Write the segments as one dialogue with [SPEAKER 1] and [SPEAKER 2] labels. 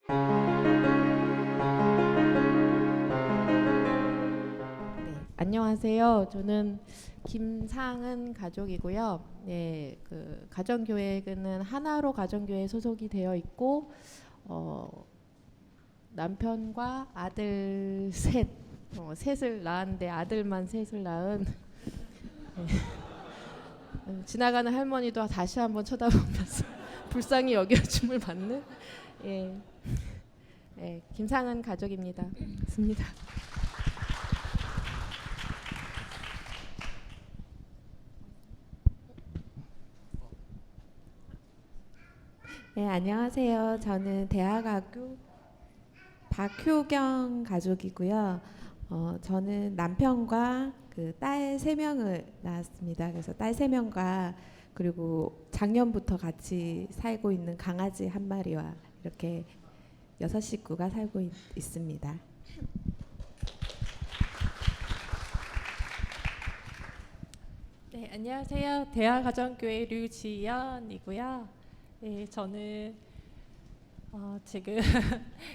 [SPEAKER 1] 네, 안녕하세요. 저는 김상은 가족이고요. 네, 그 가정교회는 하나로 가정교회 소속이 되어 있고 남편과 아들 셋을 낳았는데 아들만 셋을 낳은 네, 지나가는 할머니도 다시 한번 쳐다보면서 불쌍히 여겨줌을 받는 예, 김상은 가족입니다. 맞습니다.
[SPEAKER 2] 네, 안녕하세요. 저는 대학학교 박효경 가족이고요. 저는 남편과 그 딸 세 명을 낳았습니다. 그래서 딸 세 명과 그리고 작년부터 같이 살고 있는 강아지 한 마리와 이렇게 여섯 식구가 살고 있습니다.
[SPEAKER 3] 네, 안녕하세요. 대하가정교회 류지연이고요. 네, 저는 지금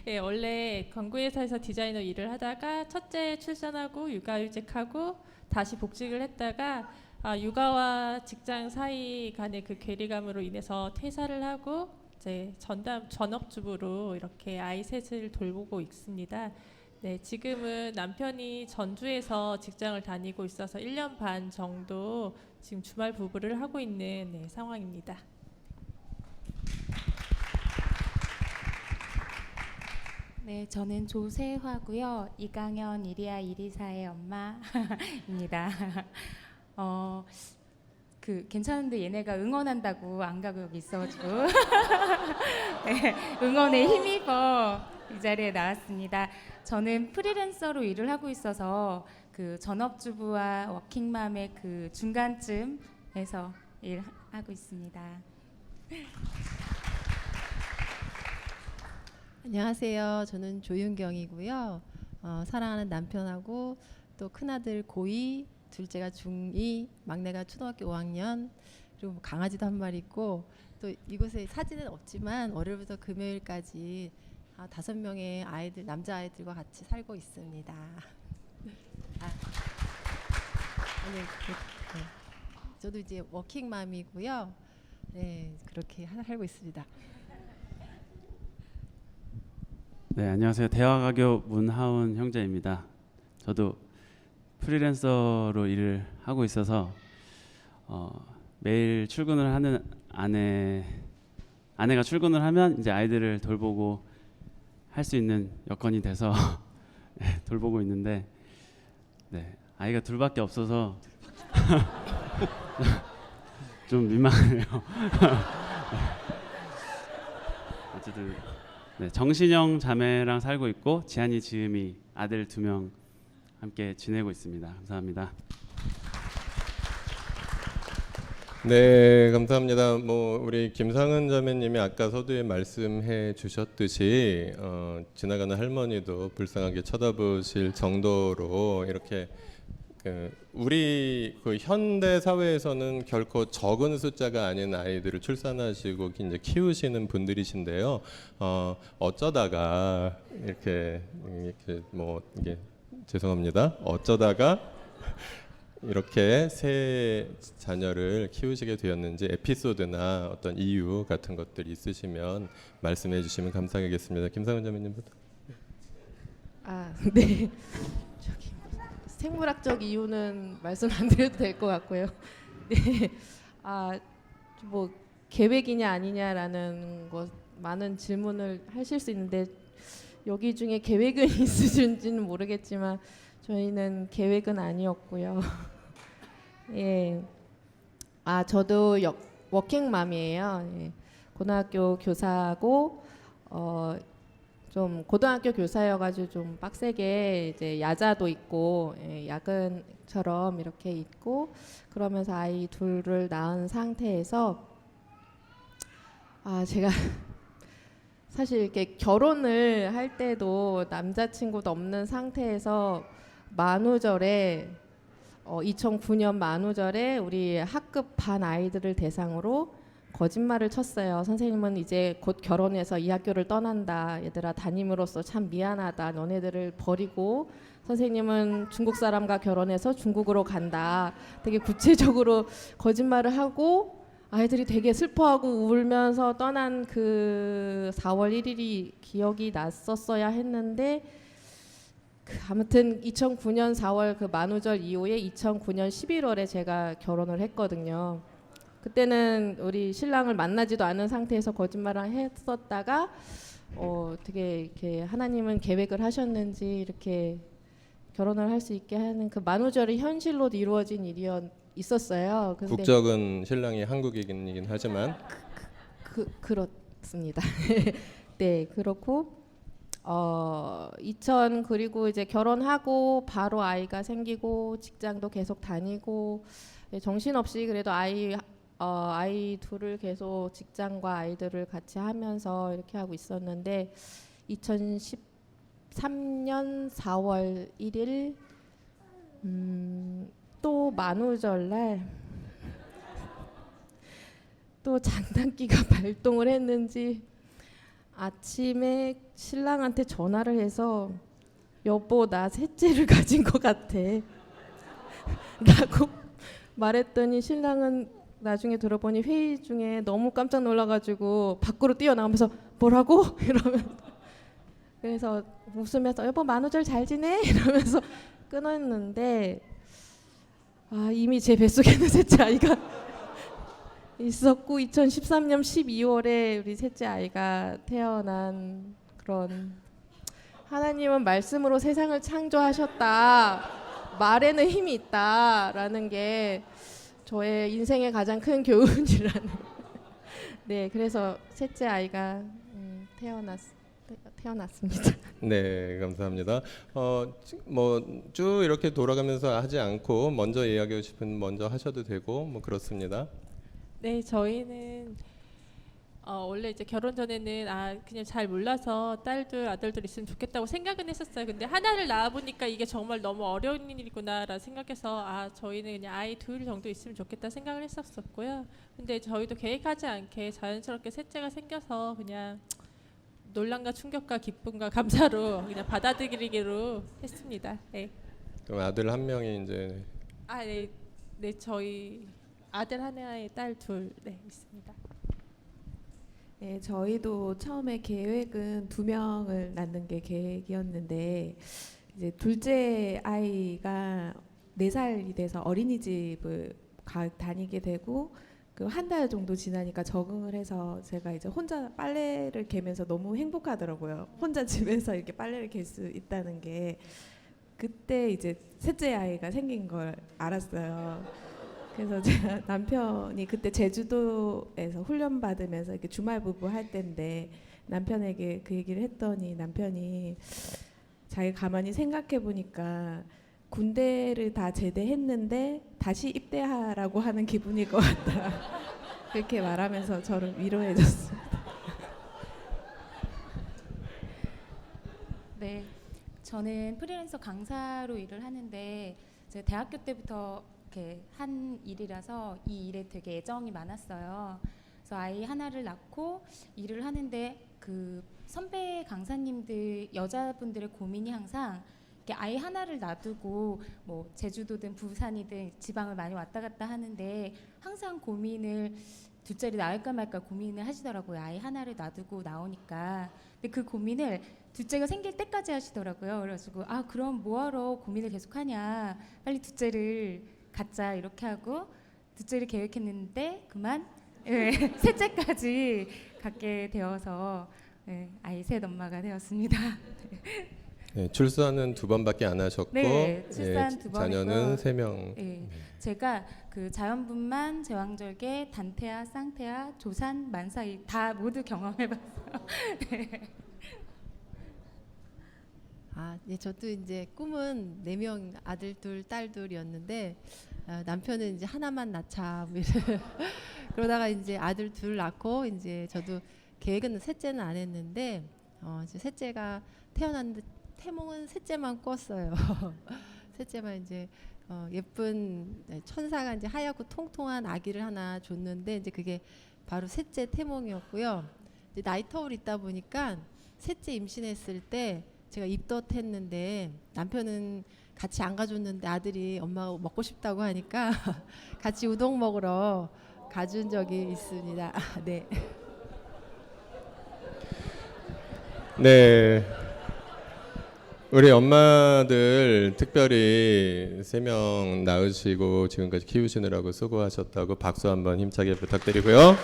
[SPEAKER 3] 예, 원래 광고회사에서 디자이너 일을 하다가 첫째 출산하고 육아휴직하고 다시 복직을 했다가 육아와 직장 사이 간의 그 괴리감으로 인해서 퇴사를 하고 이제 전업주부로 이렇게 아이 셋을 돌보고 있습니다. 네, 지금은 남편이 전주에서 직장을 다니고 있어서 1년 반 정도 지금 주말 부부를 하고 있는 네, 상황입니다.
[SPEAKER 4] 네, 저는 조세화고요. 이강현 이리아 이리사의 엄마입니다. 괜찮은데 얘네가 응원한다고 안 가고 여기 있어가지고 네, 응원에 힘입어 이 자리에 나왔습니다. 저는 프리랜서로 일을 하고 있어서 그 전업주부와 워킹맘의 그 중간쯤에서 일하고 있습니다.
[SPEAKER 5] 안녕하세요. 저는 조윤경이고요. 사랑하는 남편하고 또 큰아들 고2, 둘째가 중2, 막내가 초등학교 5학년, 그리고 강아지도 한 마리 있고 또 이곳에 사진은 없지만 월요일부터 금요일까지 5명의 아이들, 남자 아이들과 같이 살고 있습니다. 네. 저도 이제 워킹맘이고요. 네, 그렇게 살고 있습니다.
[SPEAKER 6] 네, 안녕하세요. 대화가교 문하운 형제입니다. 저도 프리랜서로 일을 하고 있어서 매일 출근을 하는 아내가 출근을 하면 이제 아이들을 돌보고 할 수 있는 여건이 돼서 돌보고 있는데 네, 아이가 둘밖에 없어서 좀 민망해요. 어쨌든 네, 정신영 자매랑 살고 있고 지한이 지음이 아들 2명 함께 지내고 있습니다. 감사합니다.
[SPEAKER 7] 네, 감사합니다. 우리 김상은 자매님이 아까 서두에 말씀해 주셨듯이 지나가는 할머니도 불쌍하게 쳐다보실 정도로 이렇게 우리 그 현대 사회에서는 결코 적은 숫자가 아닌 아이들을 출산하시고 이제 키우시는 분들이신데요. 어쩌다가 이게 죄송합니다. 어쩌다가 이렇게 새 자녀를 키우시게 되었는지 에피소드나 어떤 이유 같은 것들이 있으시면 말씀해 주시면 감사하겠습니다. 김상은 자매님부터.
[SPEAKER 1] 네. 저기 생물학적 이유는 말씀 안 드려도 될 것 같고요. 네. 뭐 계획이냐 아니냐라는 것 많은 질문을 하실 수 있는데 여기 중에 계획은 있으신지는 모르겠지만 저희는 계획은 아니었고요. 예. 저도 워킹맘이에요. 예. 고등학교 교사하고 좀 고등학교 교사여가지고 좀 빡세게 이제 야자도 있고 야근처럼 이렇게 있고 그러면서 아이 둘을 낳은 상태에서 제가 사실 이렇게 결혼을 할 때도 남자친구도 없는 상태에서 만우절에 2009년 만우절에 우리 학급 반 아이들을 대상으로 거짓말을 쳤어요. 선생님은 이제 곧 결혼해서 이 학교를 떠난다. 얘들아 담임으로서 참 미안하다. 너네들을 버리고 선생님은 중국 사람과 결혼해서 중국으로 간다. 되게 구체적으로 거짓말을 하고 아이들이 되게 슬퍼하고 울면서 떠난 그 4월 1일이 기억이 났었어야 했는데 아무튼 2009년 4월 그 만우절 이후에 2009년 11월에 제가 결혼을 했거든요. 그때는 우리 신랑을 만나지도 않은 상태에서 거짓말을 했었다가 되게 이렇게 하나님은 계획을 하셨는지 이렇게 결혼을 할 수 있게 하는 그 만우절이 현실로 이루어진 있었어요. 근데
[SPEAKER 7] 국적은 신랑이 한국이긴 하지만
[SPEAKER 1] 그렇습니다. 네, 그렇고 그리고 이제 결혼하고 바로 아이가 생기고 직장도 계속 다니고 정신없이 그래도 아이 둘을 계속 직장과 아이들을 같이 하면서 이렇게 하고 있었는데 2013년 4월 1일 또 만우절날 또 장난기가 발동을 했는지 아침에 신랑한테 전화를 해서 여보 나 셋째를 가진 것 같아 라고 말했더니 신랑은 나중에 들어보니 회의 중에 너무 깜짝 놀라가지고 밖으로 뛰어나오면서 뭐라고? 이러면 그래서 웃으면서 여보 만우절 잘 지내? 이러면서 끊었는데 이미 제 뱃속에는 셋째 아이가 있었고 2013년 12월에 우리 셋째 아이가 태어난 그런 하나님은 말씀으로 세상을 창조하셨다. 말에는 힘이 있다라는 게 저의 인생의 가장 큰 교훈이라는. 네, 그래서 셋째 아이가 태어났습니다.
[SPEAKER 7] 네, 감사합니다. 뭐 쭉 이렇게 돌아가면서 하지 않고 먼저 이야기하고 싶은 먼저 하셔도 되고 뭐 그렇습니다.
[SPEAKER 3] 네, 저희는 원래 이제 결혼 전에는 그냥 잘 몰라서 딸들 아들들 있으면 좋겠다고 생각은 했었어요. 근데 하나를 낳아 보니까 이게 정말 너무 어려운 일이구나라 생각해서 저희는 그냥 아이 둘 정도 있으면 좋겠다 생각을 했었고요. 근데 저희도 계획하지 않게 자연스럽게 셋째가 생겨서 그냥 놀람과 충격과 기쁨과 감사로 그냥 받아들이기로 했습니다. 네.
[SPEAKER 7] 그럼 아들 한 명이 이제
[SPEAKER 3] 네, 저희 아들 하나에 딸 둘 있습니다.
[SPEAKER 2] 네, 저희도 처음에 계획은 2명을 낳는 게 계획이었는데 이제 둘째 아이가 4살이 돼서 어린이집을 다니게 되고 그 한 달 정도 지나니까 적응을 해서 제가 이제 혼자 빨래를 개면서 너무 행복하더라고요. 혼자 집에서 이렇게 빨래를 갤 수 있다는 게 그때 이제 셋째 아이가 생긴 걸 알았어요. 그래서 제가 남편이 그때 제주도에서 훈련 받으면서 이렇게 주말 부부 할 때인데 남편에게 그 얘기를 했더니 남편이 자기 가만히 생각해 보니까 군대를 다 제대했는데 다시 입대하라고 하는 기분일 것 같다. 그렇게 말하면서 저를 위로해 줬습니다.
[SPEAKER 4] 네, 저는 프리랜서 강사로 일을 하는데 제가 대학교 때부터 이렇게 한 일이라서 이 일에 되게 애정이 많았어요. 그래서 아이 하나를 낳고 일을 하는데 그 선배 강사님들 여자분들의 고민이 항상 이렇게 아이 하나를 놔두고 뭐 제주도든 부산이든 지방을 많이 왔다 갔다 하는데 항상 고민을 둘째를 낳을까 말까 고민을 하시더라고요. 아이 하나를 놔두고 나오니까. 근데 그 고민을 둘째가 생길 때까지 하시더라고요. 그래가지고 그럼 뭐하러 고민을 계속하냐. 빨리 둘째를 갖자 이렇게 하고 둘째를 계획했는데 그만 셋째까지 갖게 되어서 아이 셋 엄마가 되었습니다.
[SPEAKER 7] 네, 출산은 2번밖에 안 하셨고
[SPEAKER 4] 네, 출산 2번이고
[SPEAKER 7] 자녀는 3명.
[SPEAKER 4] 네, 제가 그 자연분만, 제왕절개, 단태아, 쌍태아, 조산, 만사이 다 모두 경험해봤어요. 네.
[SPEAKER 5] 네, 저도 이제 꿈은 4명 아들 둘, 딸 둘이었는데 남편은 이제 하나만 낳자 뭐 그러다가 이제 아들 둘 낳고 이제 저도 계획은 셋째는 안 했는데 이제 셋째가 태어났는데 태몽은 셋째만 꿨어요. 셋째만 이제 예쁜 천사가 이제 하얗고 통통한 아기를 하나 줬는데 이제 그게 바로 셋째 태몽이었고요. 이제 나이 터울이 있다 보니까 셋째 임신했을 때 제가 입덧했는데 남편은 같이 안 가줬는데 아들이 엄마가 먹고 싶다고 하니까 같이 우동 먹으러 가준 적이 있습니다. 네.
[SPEAKER 7] 네. 우리 엄마들 특별히 3명 낳으시고 지금까지 키우시느라고 수고하셨다고 박수 한번 힘차게 부탁드리고요.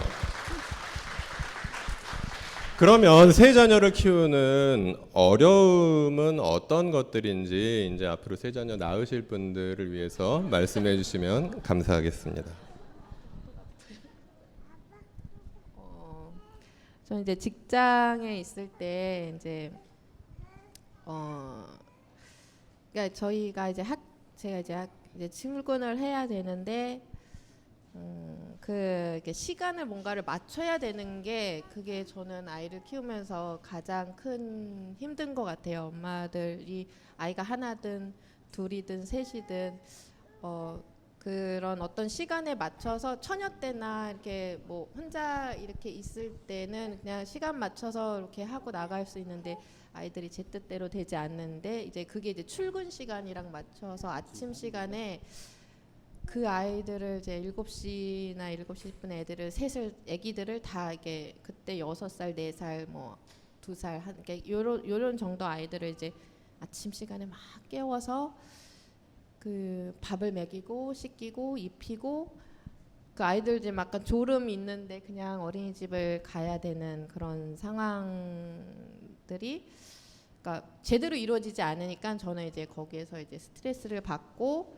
[SPEAKER 7] 그러면 세 자녀를 키우는 어려움은 어떤 것들인지 이제 앞으로 세 자녀 낳으실 분들을 위해서 말씀해 주시면 감사하겠습니다.
[SPEAKER 1] 저는 이제 직장에 있을 때 이제 그러니까 저희가 이제 제가 이제 출근을 해야 되는데 이렇게 시간을 뭔가를 맞춰야 되는 게 그게 저는 아이를 키우면서 가장 큰 힘든 것 같아요. 엄마들이 아이가 하나든 둘이든 셋이든 그런 어떤 시간에 맞춰서 처녀 때나 이렇게 뭐 혼자 이렇게 있을 때는 그냥 시간 맞춰서 이렇게 하고 나갈 수 있는데 아이들이 제 뜻대로 되지 않는데 이제 그게 이제 출근 시간이랑 맞춰서 아침 시간에 그 아이들을 이제 7시나 7시 10분에 애들을 애기들을 다 이게 그때 6살, 4살, 뭐 2살 한 요런 정도 아이들을 이제 아침 시간에 막 깨워서 그 밥을 먹이고 씻기고 입히고 그 아이들 이제 약간 졸음이 있는데 그냥 어린이집을 가야 되는 그런 상황들이 그러니까 제대로 이루어지지 않으니까 저는 이제 거기에서 이제 스트레스를 받고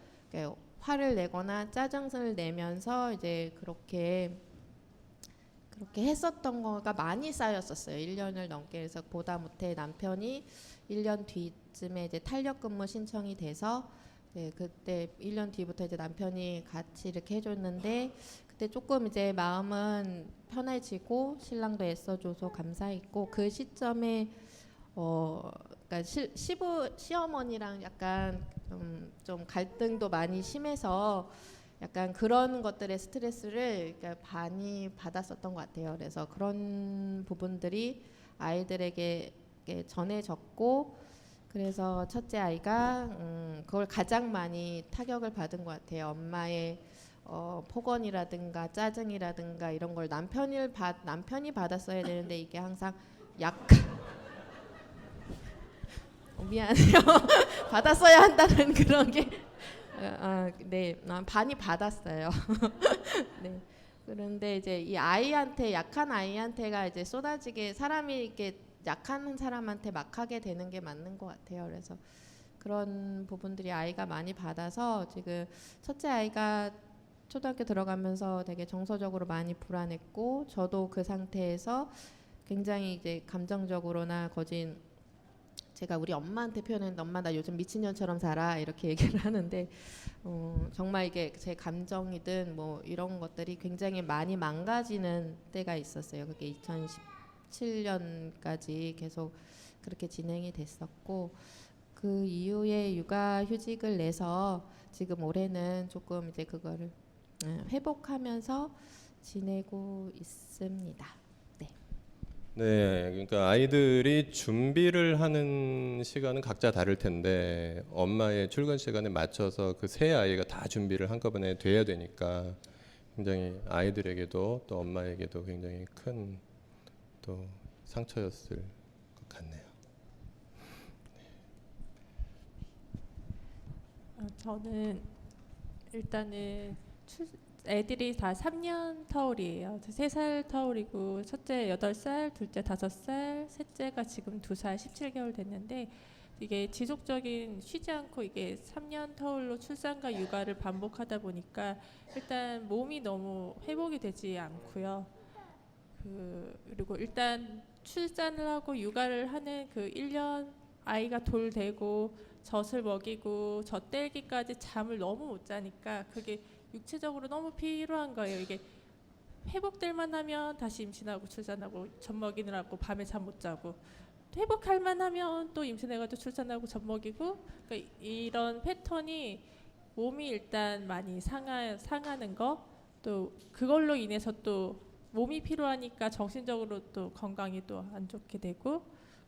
[SPEAKER 1] 화를 내거나 짜증을 내면서 이제 그렇게 했었던 거가 많이 쌓였었어요. 1년을 넘게 해서 보다 못해 남편이 1년 뒤쯤에 이제 탄력 근무 신청이 돼서 그때 1년 뒤부터 이제 남편이 같이 이렇게 해줬는데 그때 조금 이제 마음은 편해지고 신랑도 애써줘서 감사했고 그 시점에 그러니까 시어머니랑 약간 좀 갈등도 많이 심해서 약간 그런 것들의 스트레스를 그러니까 많이 받았었던 것 같아요. 그래서 그런 부분들이 아이들에게 전해졌고 그래서 첫째 아이가 그걸 가장 많이 타격을 받은 것 같아요. 엄마의 폭언이라든가 짜증이라든가 이런 걸 남편이 받았어야 되는데 이게 항상 미안해요. 받았어야 한다는 그런 게 반이 받았어요. 네. 그런데 이제 이 아이한테 약한 아이한테가 이제 쏟아지게 사람이 이렇게 약한 사람한테 막 하게 되는 게 맞는 것 같아요. 그래서 그런 부분들이 아이가 많이 받아서 지금 첫째 아이가 초등학교 들어가면서 되게 정서적으로 많이 불안했고 저도 그 상태에서 굉장히 이제 감정적으로나 거진 제가 우리 엄마한테 표현했는데 엄마 나 요즘 미친년처럼 살아 이렇게 얘기를 하는데 정말 이게 제 감정이든 뭐 이런 것들이 굉장히 많이 망가지는 때가 있었어요. 그게 2017년까지 계속 그렇게 진행이 됐었고 그 이후에 육아휴직을 내서 지금 올해는 조금 이제 그거를 회복하면서 지내고 있습니다.
[SPEAKER 7] 네, 그러니까 아이들이 준비를 하는 시간은 각자 다를 텐데 엄마의 출근 시간에 맞춰서 그 세 아이가 다 준비를 한꺼번에 돼야 되니까 굉장히 아이들에게도 또 엄마에게도 굉장히 큰 또 상처였을 것 같네요.
[SPEAKER 3] 저는 일단은 애들이 다 3년 터울이에요. 3살 터울이고 첫째 8살, 둘째 5살, 셋째가 지금 2살 17개월 됐는데 이게 지속적인 쉬지 않고 이게 3년 터울로 출산과 육아를 반복하다 보니까 일단 몸이 너무 회복이 되지 않고요. 그리고 일단 출산을 하고 육아를 하는 그 1년 아이가 돌되고 젖을 먹이고 젖 떼기까지 잠을 너무 못 자니까 그게 육체적으로 너무 피로한 거예요. 이게 회복될 만하면 다시 임신하고 출산하고 젖 먹이느라고 밤에 잠 못 자고 회복할 만하면 또 임신해가지고 출산하고 젖 먹이고 그러니까 이런 패턴이 몸이 일단 많이 상하는 거 또 그걸로 인해서 또 몸이 피로하니까 정신적으로 또 건강이 또 안 좋게 되고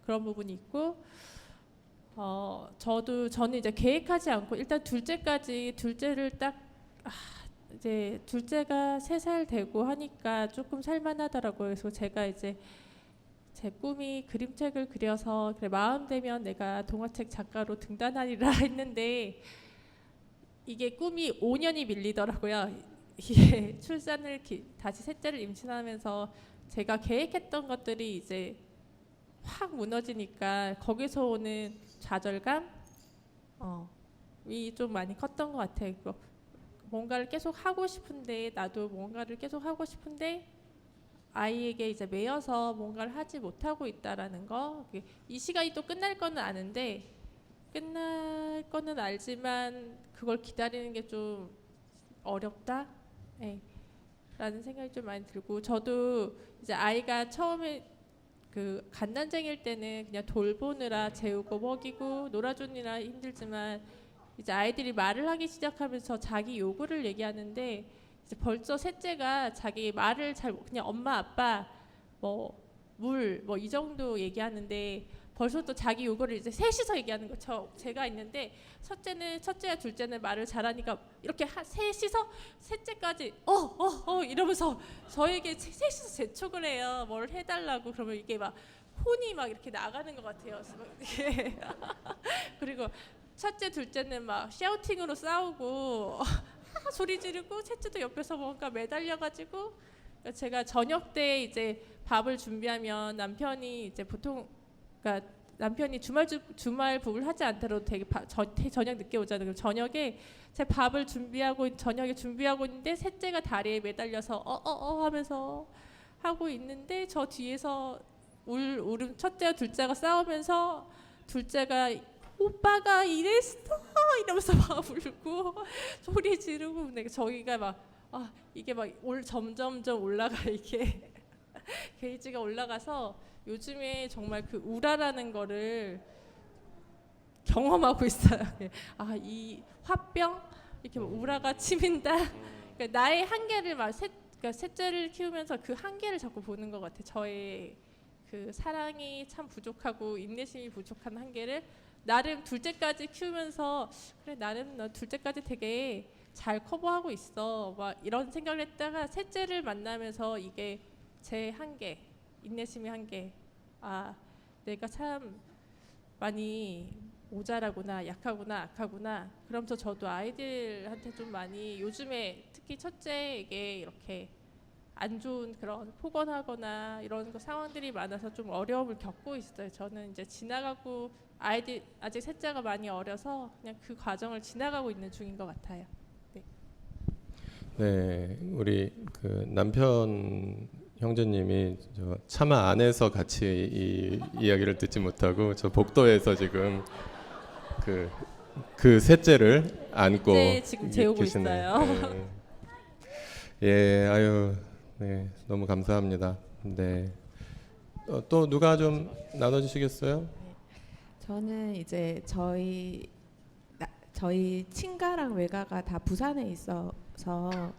[SPEAKER 3] 그런 부분이 있고 저는 이제 계획하지 않고 일단 둘째를 딱 이제 둘째가 3살 되고 하니까 조금 살만하더라고요. 그래서 제가 이제 제 꿈이 그림책을 그려서 그래 마음 되면 내가 동화책 작가로 등단하리라 했는데 이게 꿈이 5년이 밀리더라고요. 이게 다시 셋째를 임신하면서 제가 계획했던 것들이 이제 확 무너지니까 거기서 오는 좌절감 이 좀 많이 컸던 것 같아요. 뭔가를 계속 하고 싶은데 나도 뭔가를 계속 하고 싶은데 아이에게 이제 매여서 뭔가를 하지 못하고 있다라는 거. 이 시간이 또 끝날 거는 아는데 끝날 거는 알지만 그걸 기다리는 게 좀 어렵다. 네. 라는 생각이 좀 많이 들고 저도 이제 아이가 처음에 그 갓난쟁이일 때는 그냥 돌보느라 재우고 먹이고 놀아주느라 힘들지만 이제 아이들이 말을 하기 시작하면서 자기 요구를 얘기하는데 이제 벌써 셋째가 자기 말을 그냥 엄마 아빠 뭐 물 뭐 이 정도 얘기하는데 벌써 또 자기 요구를 이제 셋이서 얘기하는 거. 제가 있는데 첫째와 둘째는 말을 잘하니까 이렇게 셋이서 셋째까지 이러면서 저에게 셋이서 재촉을 해요. 뭘 해달라고. 그러면 이게 막 혼이 막 이렇게 나가는 것 같아요. 그리고 첫째 둘째는 막 샤우팅으로 싸우고 소리 지르고 셋째도 옆에서 뭔가 매달려가지고 제가 저녁 때 이제 밥을 준비하면 남편이 이제 보통 그러니까 남편이 주말복을 하지 않더라도 되게 저녁 늦게 오잖아요. 그럼 저녁에 제 밥을 저녁에 준비하고 있는데 셋째가 다리에 매달려서 하면서 하고 있는데 저 뒤에서 울음 첫째와 둘째가 싸우면서 둘째가 오빠가 이랬어 이러면서 막 울고 소리 지르고 근데 저희가 막 이게 막 점점점 올라가 이게 게이지가 올라가서 요즘에 정말 그 우라라는 거를 경험하고 있어요. 이 화병 이렇게 우라가 치민다. 그러니까 나의 한계를 그러니까 셋째를 키우면서 그 한계를 자꾸 보는 것 같아요. 저의 그 사랑이 참 부족하고 인내심이 부족한 한계를 나름 둘째까지 키우면서 그래 나름 너 둘째까지 되게 잘 커버하고 있어 막 이런 생각을 했다가 셋째를 만나면서 이게 제 한계 인내심의 한계 내가 참 많이 모자라구나 약하구나 악하구나 그러면서 저도 아이들한테 좀 많이 요즘에 특히 첫째에게 이렇게 안 좋은 그런 폭언하거나 이런 상황들이 많아서 좀 어려움을 겪고 있어요. 저는 이제 지나가고 아이들 아직 셋째가 많이 어려서 그냥 그 과정을 지나가고 있는 중인 것 같아요.
[SPEAKER 7] 네, 우리 그 남편 형제님이 저 차마 안에서 같이 이 이야기를 듣지 못하고 저 복도에서 지금 그 셋째를 안고
[SPEAKER 3] 지금 재우고
[SPEAKER 7] 계시네요.
[SPEAKER 3] 있어요.
[SPEAKER 7] 네. 예, 아유, 네, 너무 감사합니다. 네, 또 누가 좀 나눠주시겠어요?
[SPEAKER 2] 저는 이제 저희 친가랑 외가가 다 부산에 있어서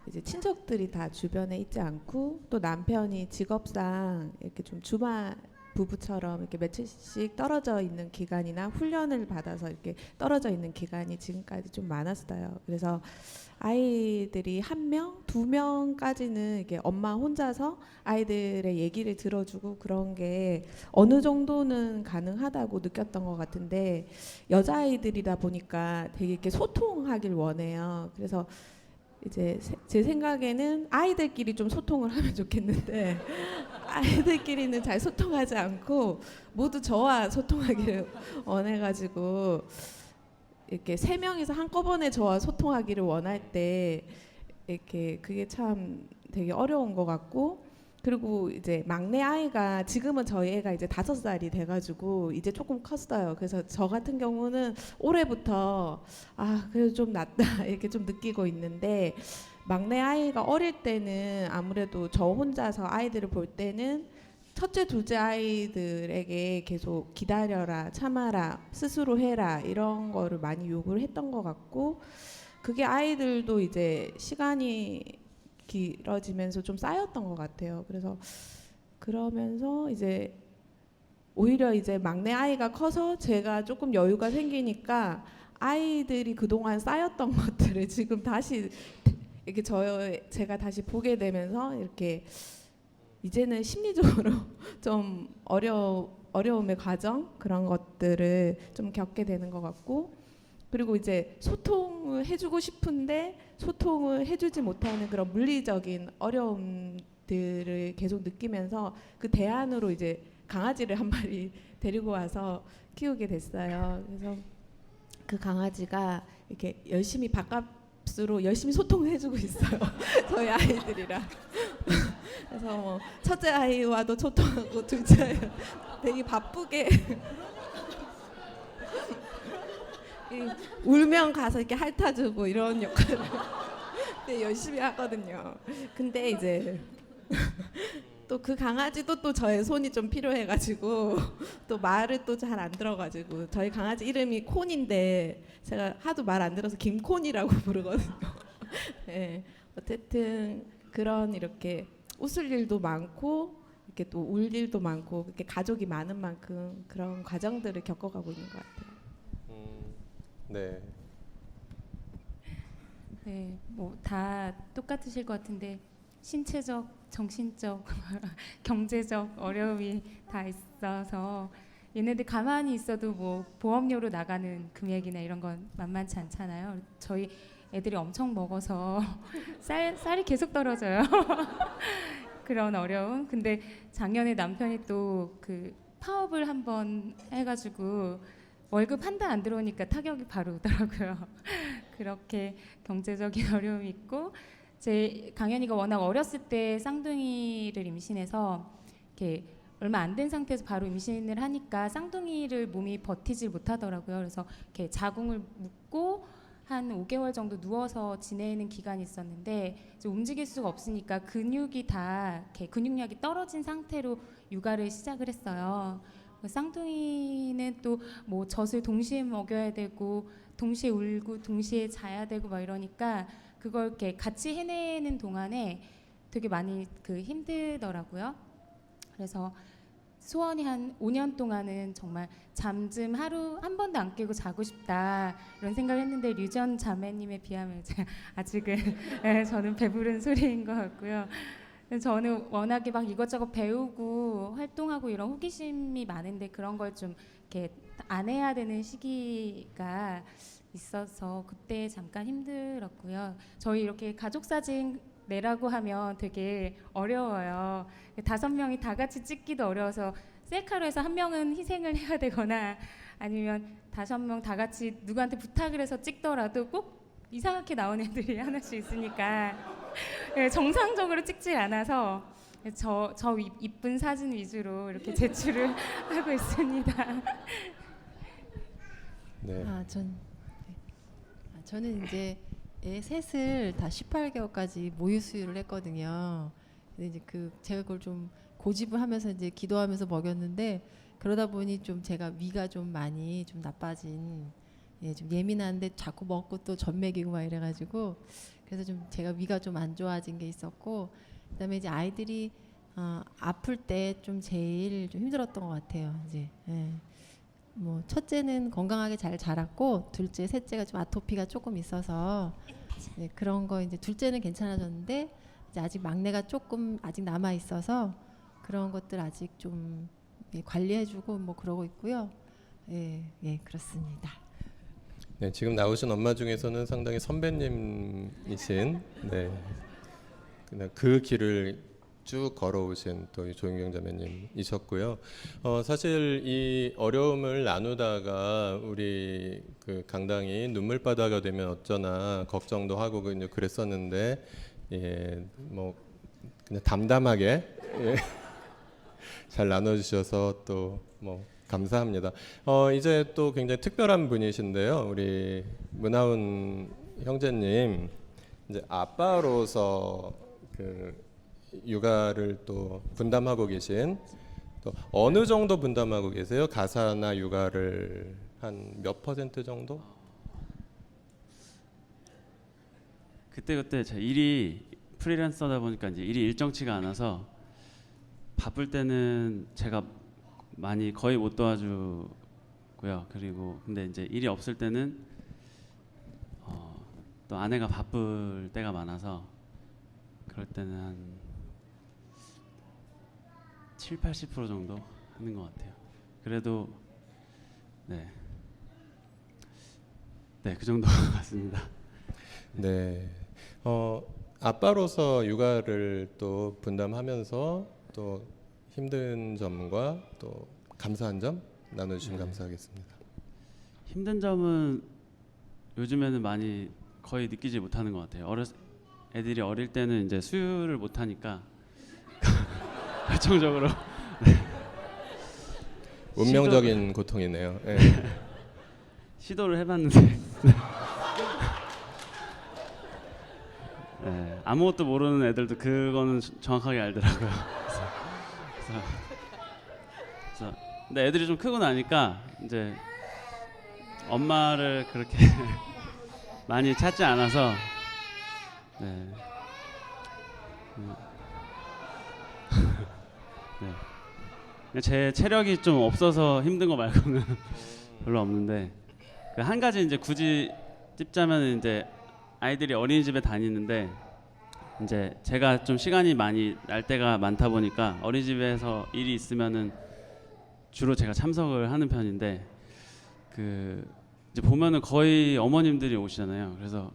[SPEAKER 2] 이제 친척들이 다 주변에 있지 않고 또 남편이 직업상 이렇게 좀 주말 부부처럼 이렇게 며칠씩 떨어져 있는 기간이나 훈련을 받아서 이렇게 떨어져 있는 기간이 지금까지 좀 많았어요. 그래서 아이들이 1명, 2명까지는 이게 엄마 혼자서 아이들의 얘기를 들어주고 그런 게 어느 정도는 가능하다고 느꼈던 것 같은데 여자아이들이다 보니까 되게 이렇게 소통하길 원해요. 그래서 이제 제 생각에는 아이들끼리 좀 소통을 하면 좋겠는데 아이들끼리는 잘 소통하지 않고 모두 저와 소통하기를 원해가지고 이렇게 3명이서 한꺼번에 저와 소통하기를 원할 때 이렇게 그게 참 되게 어려운 것 같고 그리고 이제 막내 아이가 지금은 저희 애가 이제 5살이 돼가지고 이제 조금 컸어요. 그래서 저 같은 경우는 올해부터 그래도 좀 낫다 이렇게 좀 느끼고 있는데 막내 아이가 어릴 때는 아무래도 저 혼자서 아이들을 볼 때는 첫째, 둘째 아이들에게 계속 기다려라, 참아라, 스스로 해라 이런 거를 많이 요구를 했던 것 같고 그게 아이들도 이제 시간이 길어지면서 좀 쌓였던 것 같아요. 그래서 그러면서 이제 오히려 이제 막내 아이가 커서 제가 조금 여유가 생기니까 아이들이 그동안 쌓였던 것들을 지금 다시 이렇게 제가 다시 보게 되면서 이렇게 이제는 심리적으로 좀 어려움의 과정 그런 것들을 좀 겪게 되는 것 같고, 그리고 이제 소통을 해주고 싶은데 소통을 해주지 못하는 그런 물리적인 어려움들을 계속 느끼면서 그 대안으로 이제 강아지를 한 마리 데리고 와서 키우게 됐어요. 그래서 그 강아지가 이렇게 열심히 밥값으로 열심히 소통을 해주고 있어요. 저희 아이들이랑. 그래서 뭐 첫째 아이와도 소통하고 둘째 아이 되게 바쁘게 울면 가서 이렇게 핥아주고 이런 역할을 되게 열심히 하거든요. 근데 이제 또 그 강아지도 또 저의 손이 좀 필요해가지고 또 말을 또 잘 안 들어가지고 저희 강아지 이름이 콘인데 제가 하도 말 안 들어서 김콘이라고 부르거든요. 네, 어쨌든 그런 이렇게 웃을 일도 많고 이렇게 또 울 일도 많고 이렇게 가족이 많은 만큼 그런 과정들을 겪어가고 있는 것 같아요.
[SPEAKER 7] 네.
[SPEAKER 4] 네, 뭐 다 똑같으실 것 같은데 신체적, 정신적, 경제적 어려움이 다 있어서 얘네들 가만히 있어도 뭐 보험료로 나가는 금액이나 이런 건 만만치 않잖아요. 저희 애들이 엄청 먹어서 쌀이 계속 떨어져요. 그런 어려움. 근데 작년에 남편이 또 그 파업을 한번 해가지고 월급 한 달 안 들어오니까 타격이 바로 오더라고요. 그렇게 경제적인 어려움이 있고, 제 강현이가 워낙 어렸을 때 쌍둥이를 임신해서 이렇게 얼마 안 된 상태에서 바로 임신을 하니까 쌍둥이를 몸이 버티질 못하더라고요. 그래서 이렇게 자궁을 묶고 한 5개월 정도 누워서 지내는 기간이 있었는데 이제 움직일 수가 없으니까 근육이 다 이렇게 근육량이 떨어진 상태로 육아를 시작을 했어요. 쌍둥이는 또 뭐 젖을 동시에 먹여야 되고 동시에 울고 동시에 자야 되고 막 이러니까 그걸 이렇게 같이 해내는 동안에 되게 많이 힘들더라고요. 그래서 소원이 한 5년 동안은 정말 잠 좀 하루 한 번도 안 깨고 자고 싶다 이런 생각을 했는데 류전 자매님에 비하면 제가 아직은 저는 배부른 소리인 것 같고요. 저는 워낙에 막 이것저것 배우고 활동하고 이런 호기심이 많은데 그런 걸 좀 이렇게 안 해야 되는 시기가 있어서 그때 잠깐 힘들었고요. 저희 이렇게 가족 사진 내라고 하면 되게 어려워요. 5명이 다 같이 찍기도 어려워서 셀카로 해서 한 명은 희생을 해야 되거나 아니면 5명 다 같이 누구한테 부탁을 해서 찍더라도 꼭 이상하게 나온 애들이 하나씩 있으니까 정상적으로 찍지 않아서 저 이쁜 사진 위주로 이렇게 제출을 하고 있습니다.
[SPEAKER 7] 네.
[SPEAKER 5] 저는 이제 애 셋을 다 18개월까지 모유 수유를 했거든요. 근데 이제 제가 그걸 좀 고집을 하면서 이제 기도하면서 먹였는데 그러다 보니 좀 제가 위가 좀 많이 좀 나빠진, 좀 예민한데 자꾸 먹고 또 젖 먹이고 막 이래가지고 그래서 좀 제가 위가 좀 안 좋아진 게 있었고, 그다음에 이제 아이들이 아플 때 좀 제일 좀 힘들었던 것 같아요. 이제 뭐 첫째는 건강하게 잘 자랐고 둘째, 셋째가 좀 아토피가 조금 있어서 그런 거 이제 둘째는 괜찮아졌는데 이제 아직 막내가 조금 아직 남아 있어서 그런 것들 아직 좀 관리해주고 뭐 그러고 있고요. 예, 그렇습니다.
[SPEAKER 7] 네, 지금 나오신 엄마 중에서는 상당히 선배님이신, 네, 그냥 그 길을 쭉 걸어오신 또 조윤경 자매님이셨고요. 사실 이 어려움을 나누다가 우리 그 강당이 눈물바다가 되면 어쩌나 걱정도 하고 그랬었는데, 뭐 그냥 담담하게 잘 나눠주셔서 또 뭐 감사합니다. 이제 또 굉장히 특별한 분이신데요, 우리 문하운 형제님, 이제 아빠로서 육아를 또 분담하고 계신, 또 어느 정도 분담하고 계세요? 가사나 육아를 한 몇 % 정도?
[SPEAKER 6] 그때 제 일이 프리랜서다 보니까 이제 일이 일정치가 않아서 바쁠 때는 제가 많이 거의 못 도와주고요. 그리고 근데 이제 일이 없을 때는 또 아내가 바쁠 때가 많아서 그럴 때는 한 70~80% 정도 하는 것 같아요. 그래도 네, 그 정도 같습니다.
[SPEAKER 7] 네. 아빠로서 육아를 또 분담하면서 또 힘든 점과 또 감사한 점 나눠주시면 감사하겠습니다.
[SPEAKER 6] 힘든 점은 요즘에는 많이 거의 느끼지 못하는 것 같아요. 애들이 어릴 때는 이제 수유를 못 하니까 결정적으로
[SPEAKER 7] 운명적인 고통이네요. 네.
[SPEAKER 6] 시도를 해봤는데 네, 아무것도 모르는 애들도 그거는 정확하게 알더라고요. 그래서 근데 애들이 좀 크고 나니까 이제 엄마를 그렇게 많이 찾지 않아서 네. 네. 제 체력이 좀 없어서 힘든 거 말고는 별로 없는데 그 한 가지 이제 굳이 찝자면 이제 아이들이 어린이집에 다니는데 이제 제가 좀 시간이 많이 날 때가 많다 보니까 어린이집에서 일이 있으면은 주로 제가 참석을 하는 편인데 그 이제 보면은 거의 어머님들이 오시잖아요. 그래서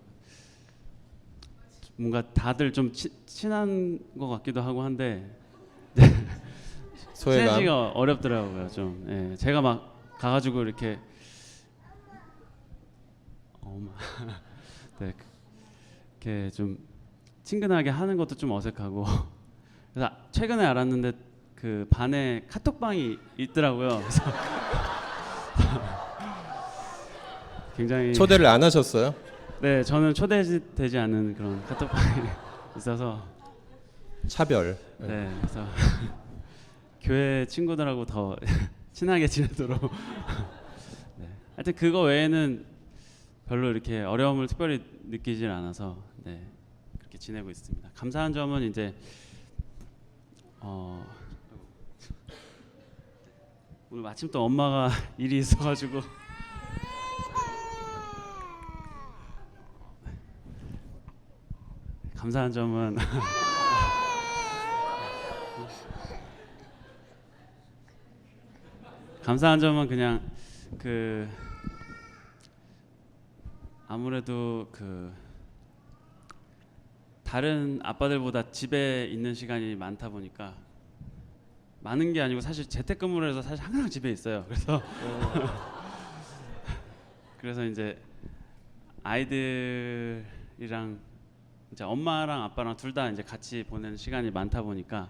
[SPEAKER 6] 뭔가 다들 좀 친한 것 같기도 하고 한데
[SPEAKER 7] 소외감.
[SPEAKER 6] 친해지기가 어렵더라고요. 좀 예, 제가 막 가가지고 이렇게 네, 이렇게 좀 친근하게 하는 것도 좀 어색하고 그래서 최근에 알았는데 그 반에 카톡방이 있더라고요. 그래서 굉장히
[SPEAKER 7] 초대를 안 하셨어요?
[SPEAKER 6] 네, 저는 초대되지 않은 그런 카톡방이 있어서
[SPEAKER 7] 차별.
[SPEAKER 6] 네, 그래서 교회 친구들하고 더 친하게 지내도록 네. 하여튼 그거 외에는 별로 이렇게 어려움을 특별히 느끼질 않아서 네, 그렇게 지내고 있습니다. 감사한 점은 이제 오늘 마침 또 엄마가 일이 있어가지고 감사한 점은 감사한 점은 그냥 그 아무래도 그 다른 아빠들보다 집에 있는 시간이 많다 보니까 많은 게 아니고 사실 재택근무를 해서 사실 항상 집에 있어요. 그래서 그래서 이제 아이들이랑 이제 엄마랑 아빠랑 둘 다 이제 같이 보내는 시간이 많다 보니까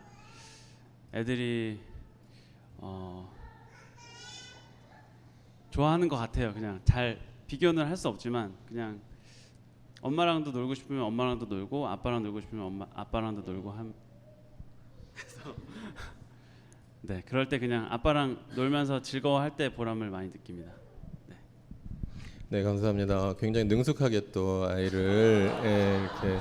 [SPEAKER 6] 애들이 좋아하는 것 같아요. 그냥 잘 비교는 할 수 없지만 그냥 엄마랑도 놀고 싶으면 엄마랑도 놀고 아빠랑 놀고 싶으면 아빠랑도 놀고 그래서 네, 그럴 때 그냥 아빠랑 놀면서 즐거워할 때 보람을 많이 느낍니다.
[SPEAKER 7] 네, 감사합니다. 굉장히 능숙하게 또 아이를 이렇게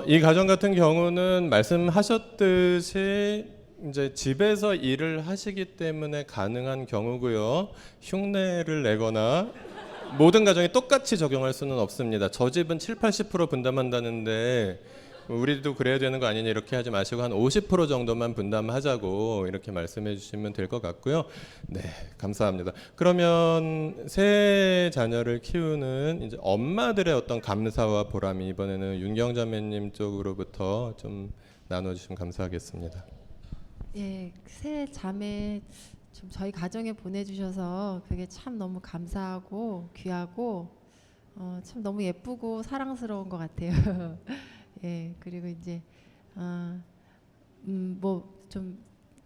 [SPEAKER 7] 이 가정 같은 경우는 말씀하셨듯이 이제 집에서 일을 하시기 때문에 가능한 경우고요. 흉내를 내거나 모든 가정이 똑같이 적용할 수는 없습니다. 저 집은 70~80% 분담한다는데 우리도 그래야 되는 거 아니냐 이렇게 하지 마시고 한 50% 정도만 분담하자고 이렇게 말씀해 주시면 될 것 같고요. 네, 감사합니다. 그러면 새 자녀를 키우는 이제 엄마들의 어떤 감사와 보람이 이번에는 윤경자매님 쪽으로부터 좀 나눠주시면 감사하겠습니다.
[SPEAKER 5] 예, 새 자매 좀 저희 가정에 보내주셔서 그게 참 너무 감사하고 귀하고 참 너무 예쁘고 사랑스러운 것 같아요. 예, 그리고 이제 뭐 좀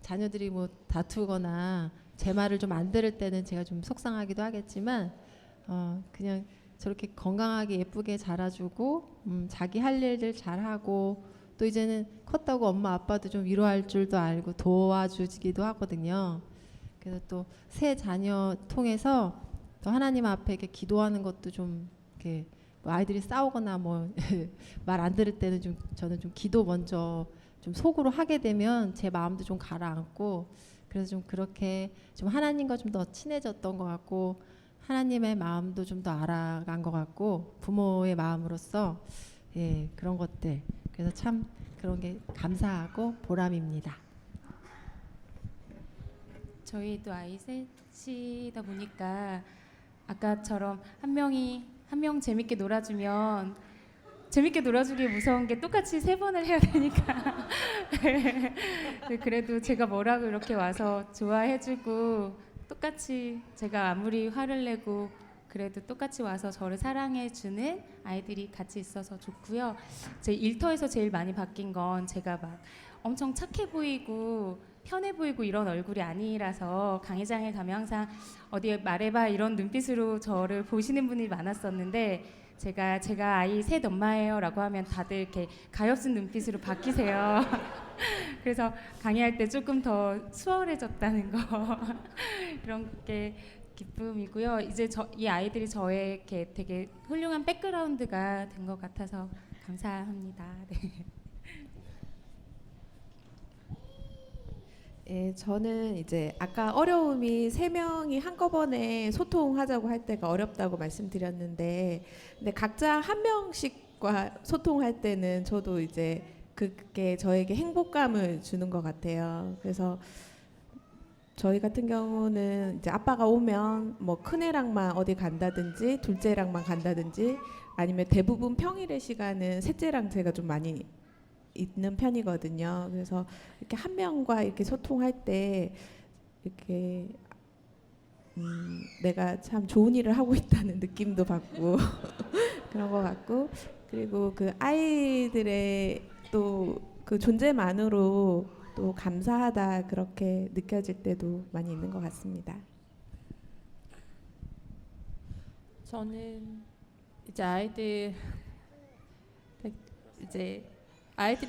[SPEAKER 5] 자녀들이 뭐 다투거나 제 말을 좀 안 들을 때는 제가 좀 속상하기도 하겠지만 그냥 저렇게 건강하게 예쁘게 자라주고 자기 할 일들 잘하고 또 이제는 컸다고 엄마 아빠도 좀 위로할 줄도 알고 도와주기도 하거든요. 그래서 또 새 자녀 통해서 또 하나님 앞에 이렇게 기도하는 것도 좀 이렇게 뭐 아이들이 싸우거나 뭐 말 안 들을 때는 좀 저는 좀 기도 먼저 좀 속으로 하게 되면 제 마음도 좀 가라앉고, 그래서 좀 그렇게 좀 하나님과 좀 더 친해졌던 것 같고, 하나님의 마음도 좀 더 알아간 것 같고, 부모의 마음으로서 예, 그런 것들, 그래서 참 그런 게 감사하고 보람입니다.
[SPEAKER 4] 저희도 아이 셋이다 보니까 아까처럼 한 명 재밌게 놀아주면 재밌게 놀아주기 무서운 게 똑같이 3번을 해야 되니까 그래도 제가 뭐라고 이렇게 와서 좋아해주고 똑같이 제가 아무리 화를 내고 그래도 똑같이 와서 저를 사랑해주는 아이들이 같이 있어서 좋고요. 제 일터에서 제일 많이 바뀐 건 제가 막 엄청 착해 보이고 편해 보이고 이런 얼굴이 아니라서 강의장에 가면 항상 어디 말해봐 이런 눈빛으로 저를 보시는 분이 많았었는데 제가 아이 셋 엄마예요 라고 하면 다들 이렇게 가엾은 눈빛으로 바뀌세요. 그래서 강의할 때 조금 더 수월해졌다는 거 그런 게 기쁨이고요. 이제 이 아이들이 저에게 되게 훌륭한 백그라운드가 된 것 같아서 감사합니다. 네.
[SPEAKER 2] 예, 저는 이제 아까 어려움이 3명이 한꺼번에 소통하자고 할 때가 어렵다고 말씀드렸는데, 근데 각자 한 명씩과 소통할 때는 저도 이제 그게 저에게 행복감을 주는 것 같아요. 그래서 저희 같은 경우는 이제 아빠가 오면 뭐 큰애랑만 어디 간다든지 둘째랑만 간다든지 아니면 대부분 평일의 시간은 셋째랑 제가 좀 많이 있는 편이거든요. 그래서 이렇게 한 명과 이렇게 소통할 때 이렇게 내가 참 좋은 일을 하고 있다는 느낌도 받고 그런 것 같고, 그리고 그 아이들의 또 그 존재만으로 또 감사하다 그렇게 느껴질 때도 많이 있는 것 같습니다.
[SPEAKER 3] 저는 이제 아이들이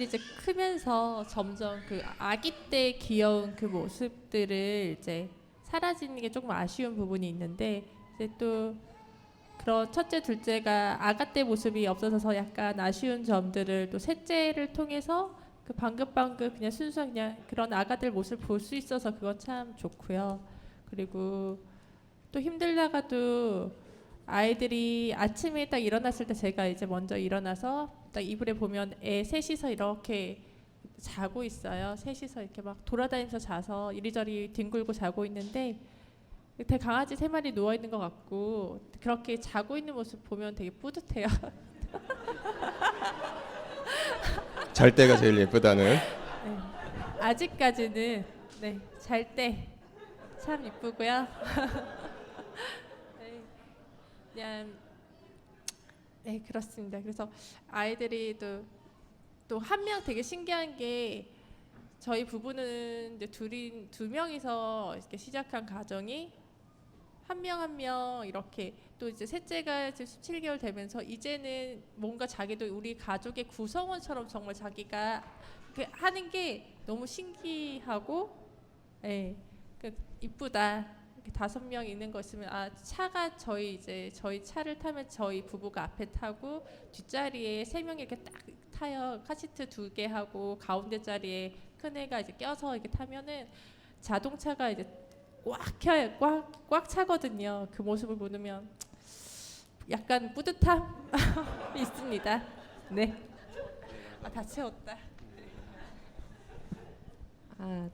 [SPEAKER 3] 이제 크면서 점점 그 아기 때 귀여운 그 모습들을 이제 사라지는 게 조금 아쉬운 부분이 있는데, 이제 또 그런 첫째, 둘째가 아가 때 모습이 없어져서 약간 아쉬운 점들을 또 셋째를 통해서 그 방긋방긋 그냥 순수한 그냥 그런 아가들 모습을 볼 수 있어서 그건 참 좋고요. 그리고 또 힘들다가도 아이들이 아침에 딱 일어났을 때 제가 이제 먼저 일어나서 딱 이불에 보면 애 셋이서 이렇게 자고 있어요. 셋이서 이렇게 막 돌아다니면서 자서 이리저리 뒹굴고 자고 있는데 되게 강아지 3마리 누워 있는 것 같고 그렇게 자고 있는 모습 보면 되게 뿌듯해요.
[SPEAKER 7] 잘 때가 제일 예쁘다는.
[SPEAKER 3] 네. 아직까지는 네, 잘 때 참 이쁘고요. 네, 그냥 네 그렇습니다. 그래서 아이들이 또 한 명 되게 신기한 게 저희 부부는 이제 두 명이서 이렇게 시작한 가정이 한 명 이렇게 또 이제 셋째가 이제 17개월 되면서 이제는 뭔가 자기도 우리 가족의 구성원처럼 정말 자기가 하는 게 너무 신기하고, 예, 그 이쁘다. 이렇게 5명 있는 거 있으면 차가 저희 차를 타면 저희 부부가 앞에 타고 뒷자리에 3명이 이렇게 딱 타요. 카시트 2개 하고 가운데 자리에 큰애가 이제 껴서 이렇게 타면은 자동차가 이제 꽉 켜요. 꽉 차거든요. 그 모습을 보면 약간 뿌듯함 있습니다. 네. 다 채웠다.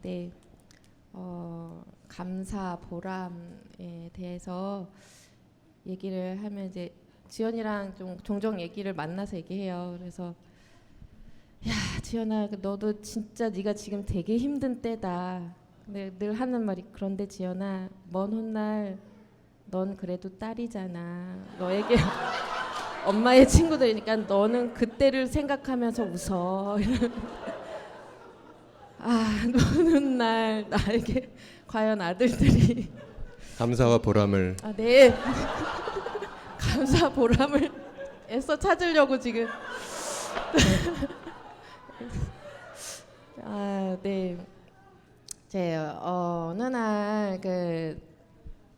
[SPEAKER 1] 네. 감사, 보람에 대해서 얘기를 하면 이제 지연이랑 좀 종종 얘기를 만나서 얘기해요. 그래서 야, 지연아, 너도 진짜 네가 지금 되게 힘든 때다. 근데 늘 하는 말이 그런데 지연아, 먼 훗날 넌 그래도 딸이잖아. 너에게 엄마의 친구들이니까 너는 그때를 생각하면서 웃어. 먼 훗날 나에게 과연 아들들이
[SPEAKER 7] 감사와 보람을.
[SPEAKER 1] 네. 감사 보람을 애써 찾으려고 지금. 네. 제 어느 날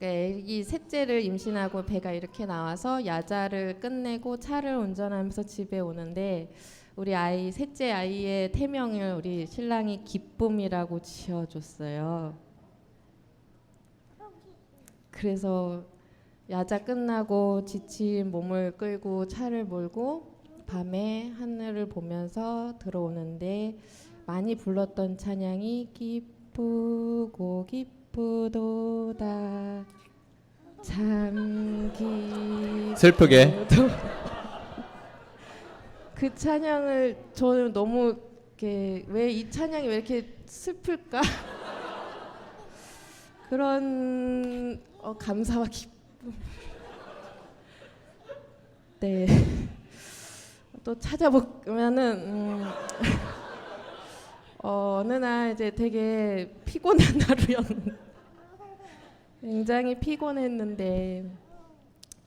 [SPEAKER 1] 아기 셋째를 임신하고 배가 이렇게 나와서 야자를 끝내고 차를 운전하면서 집에 오는데 우리 아이 셋째 아이의 태명을 우리 신랑이 기쁨이라고 지어줬어요. 그래서 야자 끝나고 지친 몸을 끌고 차를 몰고 밤에 하늘을 보면서 들어오는데 많이 불렀던 찬양이 기쁘고 기쁘도다 참 기쁘도
[SPEAKER 7] 슬프게.
[SPEAKER 1] 그 찬양을 저는 너무 이렇게 왜 이 찬양이 왜 이렇게 슬플까 그런 감사와 기쁨. 네. 또 찾아보면은 어느 날 이제 되게 피곤한 하루였는데 굉장히 피곤했는데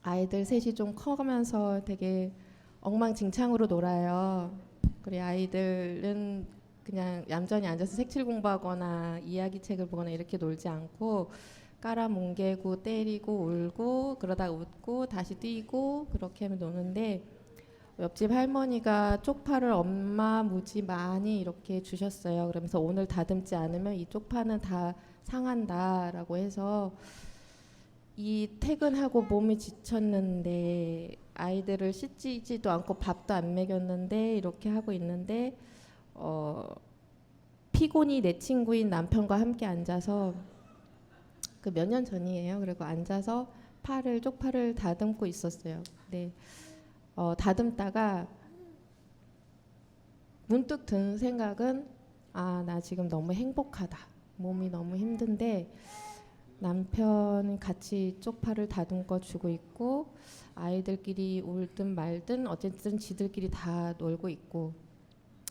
[SPEAKER 1] 아이들 셋이 좀 커가면서 되게 엉망진창으로 놀아요. 그리고 아이들은 그냥 얌전히 앉아서 색칠 공부하거나 이야기책을 보거나 이렇게 놀지 않고 깔아뭉개고 때리고 울고 그러다 웃고 다시 뛰고 그렇게 하면 노는데 옆집 할머니가 쪽파를 엄마 무지 많이 이렇게 주셨어요. 그러면서 오늘 다듬지 않으면 이 쪽파는 다 상한다라고 해서 이 퇴근하고 몸이 지쳤는데 아이들을 씻지도 않고 밥도 안 먹였는데 이렇게 하고 있는데 피곤이 내 친구인 남편과 함께 앉아서 그 몇 년 전이에요. 그리고 앉아서 쪽파를 다듬고 있었어요. 네. 다듬다가 문득 든 생각은 나 지금 너무 행복하다. 몸이 너무 힘든데 남편 같이 쪽파를 다듬고 주고 있고 아이들끼리 울든 말든 어쨌든 지들끼리 다 놀고 있고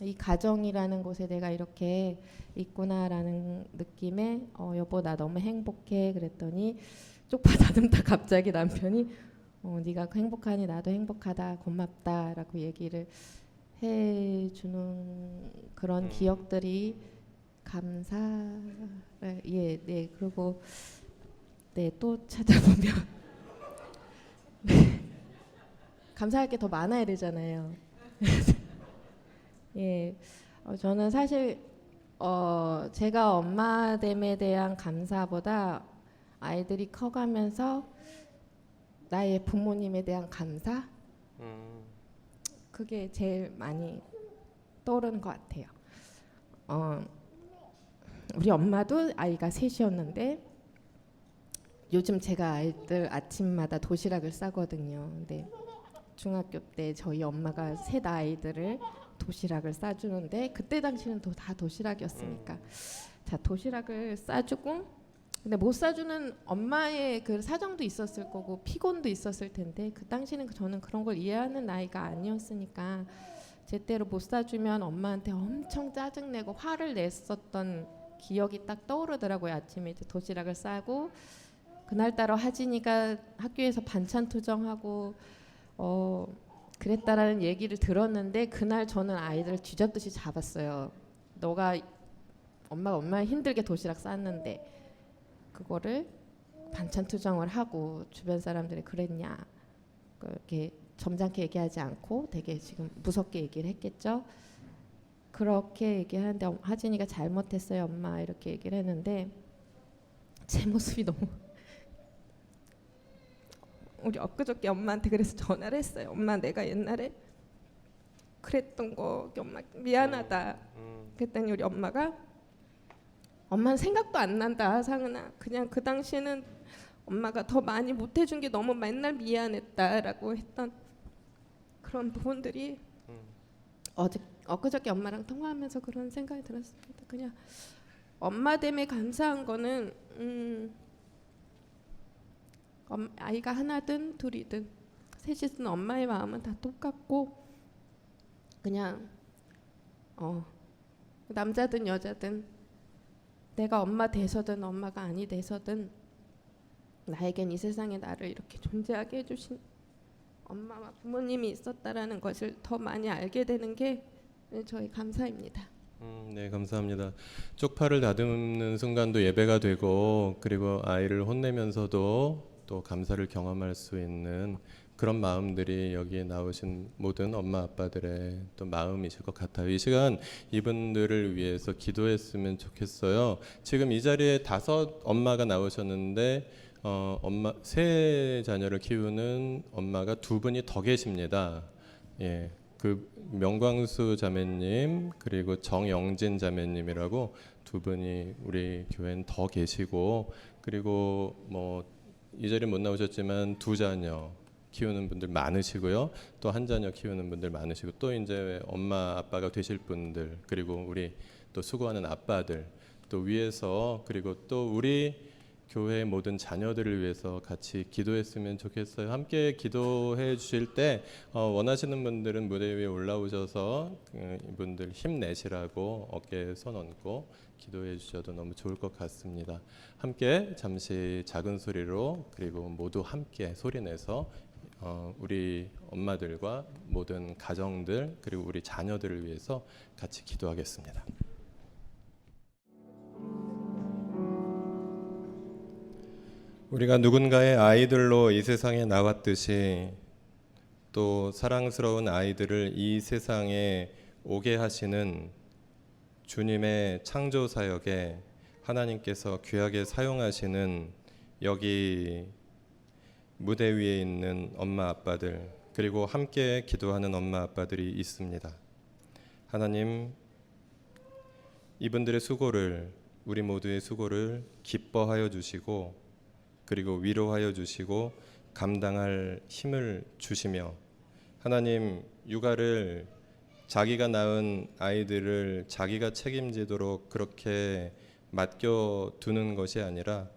[SPEAKER 1] 이 가정이라는 곳에 내가 이렇게 있구나라는 느낌에 여보 나 너무 행복해 그랬더니 쪽파 다듬다 갑자기 남편이 네가 행복하니 나도 행복하다 고맙다라고 얘기를 해주는 그런 기억들이 네 그리고 네 또 찾아보면 감사할 게 더 많아야 되잖아요. 예, 저는 사실 제가 엄마됨에 대한 감사보다 아이들이 커가면서 나의 부모님에 대한 감사 그게 제일 많이 떠오르는 것 같아요. 우리 엄마도 아이가 셋이었는데 요즘 제가 아이들 아침마다 도시락을 싸거든요. 근데 중학교 때 저희 엄마가 셋 아이들을 도시락을 싸주는데 그때 당시는 다 도시락이었으니까 자 도시락을 싸주고 근데 못 싸주는 엄마의 그 사정도 있었을 거고 피곤도 있었을 텐데 그 당시는 저는 그런 걸 이해하는 나이가 아니었으니까 제때로 못 싸주면 엄마한테 엄청 짜증내고 화를 냈었던 기억이 딱 떠오르더라고요. 아침에 이제 도시락을 싸고 그날따라 하진이가 학교에서 반찬 투정하고 그랬다라는 얘기를 들었는데 그날 저는 아이들을 쥐잡듯이 잡았어요. 너가 엄마가 힘들게 도시락 쌌는데 그거를 반찬 투정을 하고 주변 사람들이 그랬냐 이렇게 점잖게 얘기하지 않고 되게 지금 무섭게 얘기를 했겠죠. 그렇게 얘기하는데 하진이가 잘못했어요 엄마 이렇게 얘기를 했는데 제 모습이 너무 우리 엊그저께 엄마한테 그래서 전화를 했어요. 엄마 내가 옛날에 그랬던 거 엄마 미안하다. 그랬더니 우리 엄마가 엄마는 생각도 안 난다 상은아. 그냥 그 당시에는 엄마가 더 많이 못해준 게 너무 맨날 미안했다라고 했던 그런 부분들이 엊그저께 엄마랑 통화하면서 그런 생각이 들었습니다. 그냥 엄마됨에 감사한 거는 아이가 하나든 둘이든 셋이든 엄마의 마음은 다 똑같고 그냥 남자든 여자든 내가 엄마 돼서든 엄마가 아니 돼서든 나에겐 이 세상에 나를 이렇게 존재하게 해주신 엄마와 부모님이 있었다라는 것을 더 많이 알게 되는 게 저희 감사입니다.
[SPEAKER 7] 네, 감사합니다. 쪽팔을 다듬는 순간도 예배가 되고 그리고 아이를 혼내면서도 또 감사를 경험할 수 있는 그런 마음들이 여기에 나오신 모든 엄마 아빠들의 또 마음이실 것 같아요. 이 시간 이분들을 위해서 기도했으면 좋겠어요. 지금 이 자리에 5 엄마가 나오셨는데 엄마 세 자녀를 키우는 엄마가 2분이 더 계십니다. 예. 그 명광수 자매님 그리고 정영진 자매님이라고 2분이 우리 교회는 더 계시고 그리고 뭐 이 자리에 못 나오셨지만 2 자녀 키우는 분들 많으시고요. 또 1 자녀 키우는 분들 많으시고 또 이제 엄마 아빠가 되실 분들 그리고 우리 또 수고하는 아빠들 또 위에서 그리고 또 우리 교회의 모든 자녀들을 위해서 같이 기도했으면 좋겠어요. 함께 기도해 주실 때 원하시는 분들은 무대 위에 올라오셔서 이분들 힘내시라고 어깨에 손 얹고 기도해 주셔도 너무 좋을 것 같습니다. 함께 잠시 작은 소리로 그리고 모두 함께 소리내서 우리 엄마들과 모든 가정들 그리고 우리 자녀들을 위해서 같이 기도하겠습니다. 우리가 누군가의 아이들로 이 세상에 나왔듯이 또 사랑스러운 아이들을 이 세상에 오게 하시는 주님의 창조 사역에 하나님께서 귀하게 사용하시는 여기 무대 위에 있는 엄마 아빠들 그리고 함께 기도하는 엄마 아빠들이 있습니다. 하나님, 이분들의 수고를 우리 모두의 수고를 기뻐하여 주시고 그리고 위로하여 주시고 감당할 힘을 주시며 하나님 육아를 자기가 낳은 아이들을 자기가 책임지도록 그렇게 맡겨두는 것이 아니라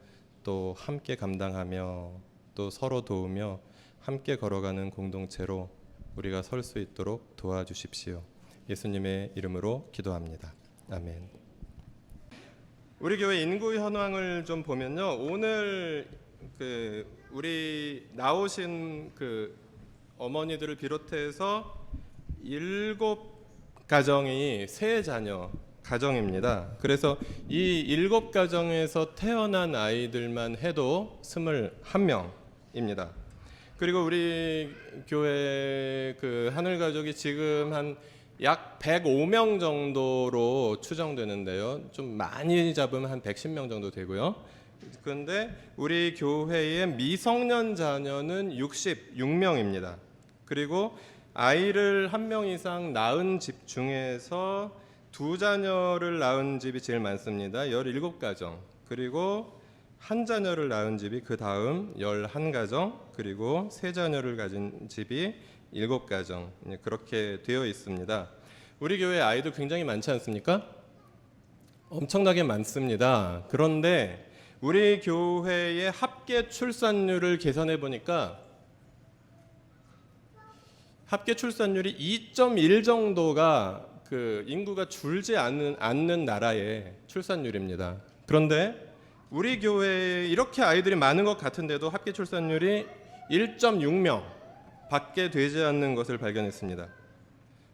[SPEAKER 7] 또 함께 감당하며 또 서로 도우며 함께 걸어가는 공동체로 우리가 설 수 있도록 도와주십시오. 예수님의 이름으로 기도합니다. 아멘. 우리 교회 인구 현황을 좀 보면요, 오늘 우리 나오신 어머니들을 비롯해서 7 가정이 세 자녀 가정입니다. 그래서 이 7 가정에서 태어난 아이들만 해도 21명입니다. 그리고 우리 교회 하늘 가족이 지금 한 약 105명 정도로 추정되는데요. 좀 많이 잡으면 한 110명 정도 되고요. 그런데 우리 교회의 미성년 자녀는 66명입니다. 그리고 아이를 1명 이상 낳은 집 중에서 2 자녀를 낳은 집이 제일 많습니다. 17가정. 그리고 1 자녀를 낳은 집이 그 다음 11가정. 그리고 3 자녀를 가진 집이 7가정. 그렇게 되어 있습니다. 우리 교회 아이도 굉장히 많지 않습니까? 엄청나게 많습니다. 그런데 우리 교회의 합계 출산율을 계산해 보니까 합계 출산율이 2.1 정도가 인구가 줄지 않는 나라의 출산율입니다. 그런데 우리 교회에 이렇게 아이들이 많은 것 같은데도 합계 출산율이 1.6명 밖에 되지 않는 것을 발견했습니다.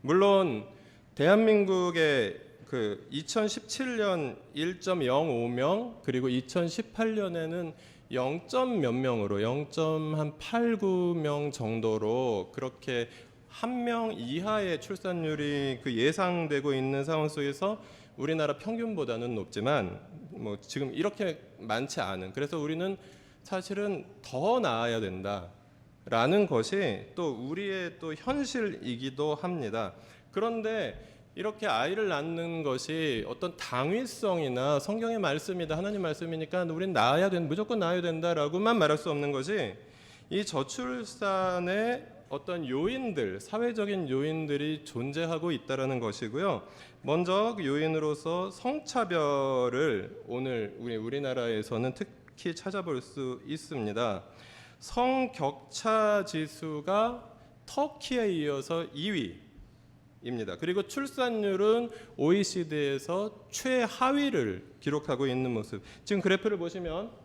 [SPEAKER 7] 물론 대한민국의 2017년 1.05명 그리고 2018년에는 0. 몇 명으로 0.89명 정도로 그렇게 1명 이하의 출산율이 예상되고 있는 상황 속에서 우리나라 평균보다는 높지만 지금 이렇게 많지 않은, 그래서 우리는 사실은 더 나아야 된다라는 것이 또 우리의 또 현실이기도 합니다. 그런데 이렇게 아이를 낳는 것이 어떤 당위성이나 성경의 말씀이다, 하나님 말씀이니까 우린 무조건 낳아야 된다라고만 말할 수 없는 것이, 이 저출산의 어떤 요인들, 사회적인 요인들이 존재하고 있다라는 것이고요. 먼저 그 요인으로서 성차별을 오늘 우리나라에서는 특히 찾아볼 수 있습니다. 성격차 지수가 터키에 이어서 2위입니다. 그리고 출산율은 OECD에서 최하위를 기록하고 있는 모습. 지금 그래프를 보시면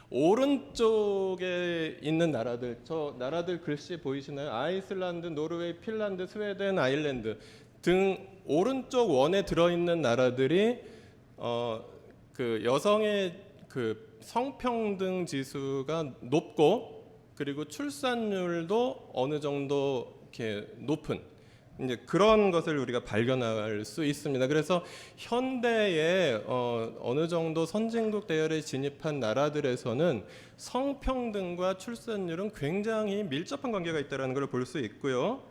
[SPEAKER 7] 오른쪽에 있는 나라들, 저 나라들 글씨 보이시나요? 아이슬란드, 노르웨이, 핀란드, 스웨덴, 아일랜드. 등 오른쪽 원에 들어있는 나라들이 그 여성의 그 성평등 지수가 높고 그리고 출산율도 어느 정도 이렇게 높은 이제 그런 것을 우리가 발견할 수 있습니다. 그래서 현대에 어느 정도 선진국 대열에 진입한 나라들에서는 성평등과 출산율은 굉장히 밀접한 관계가 있다는 걸 볼 수 있고요.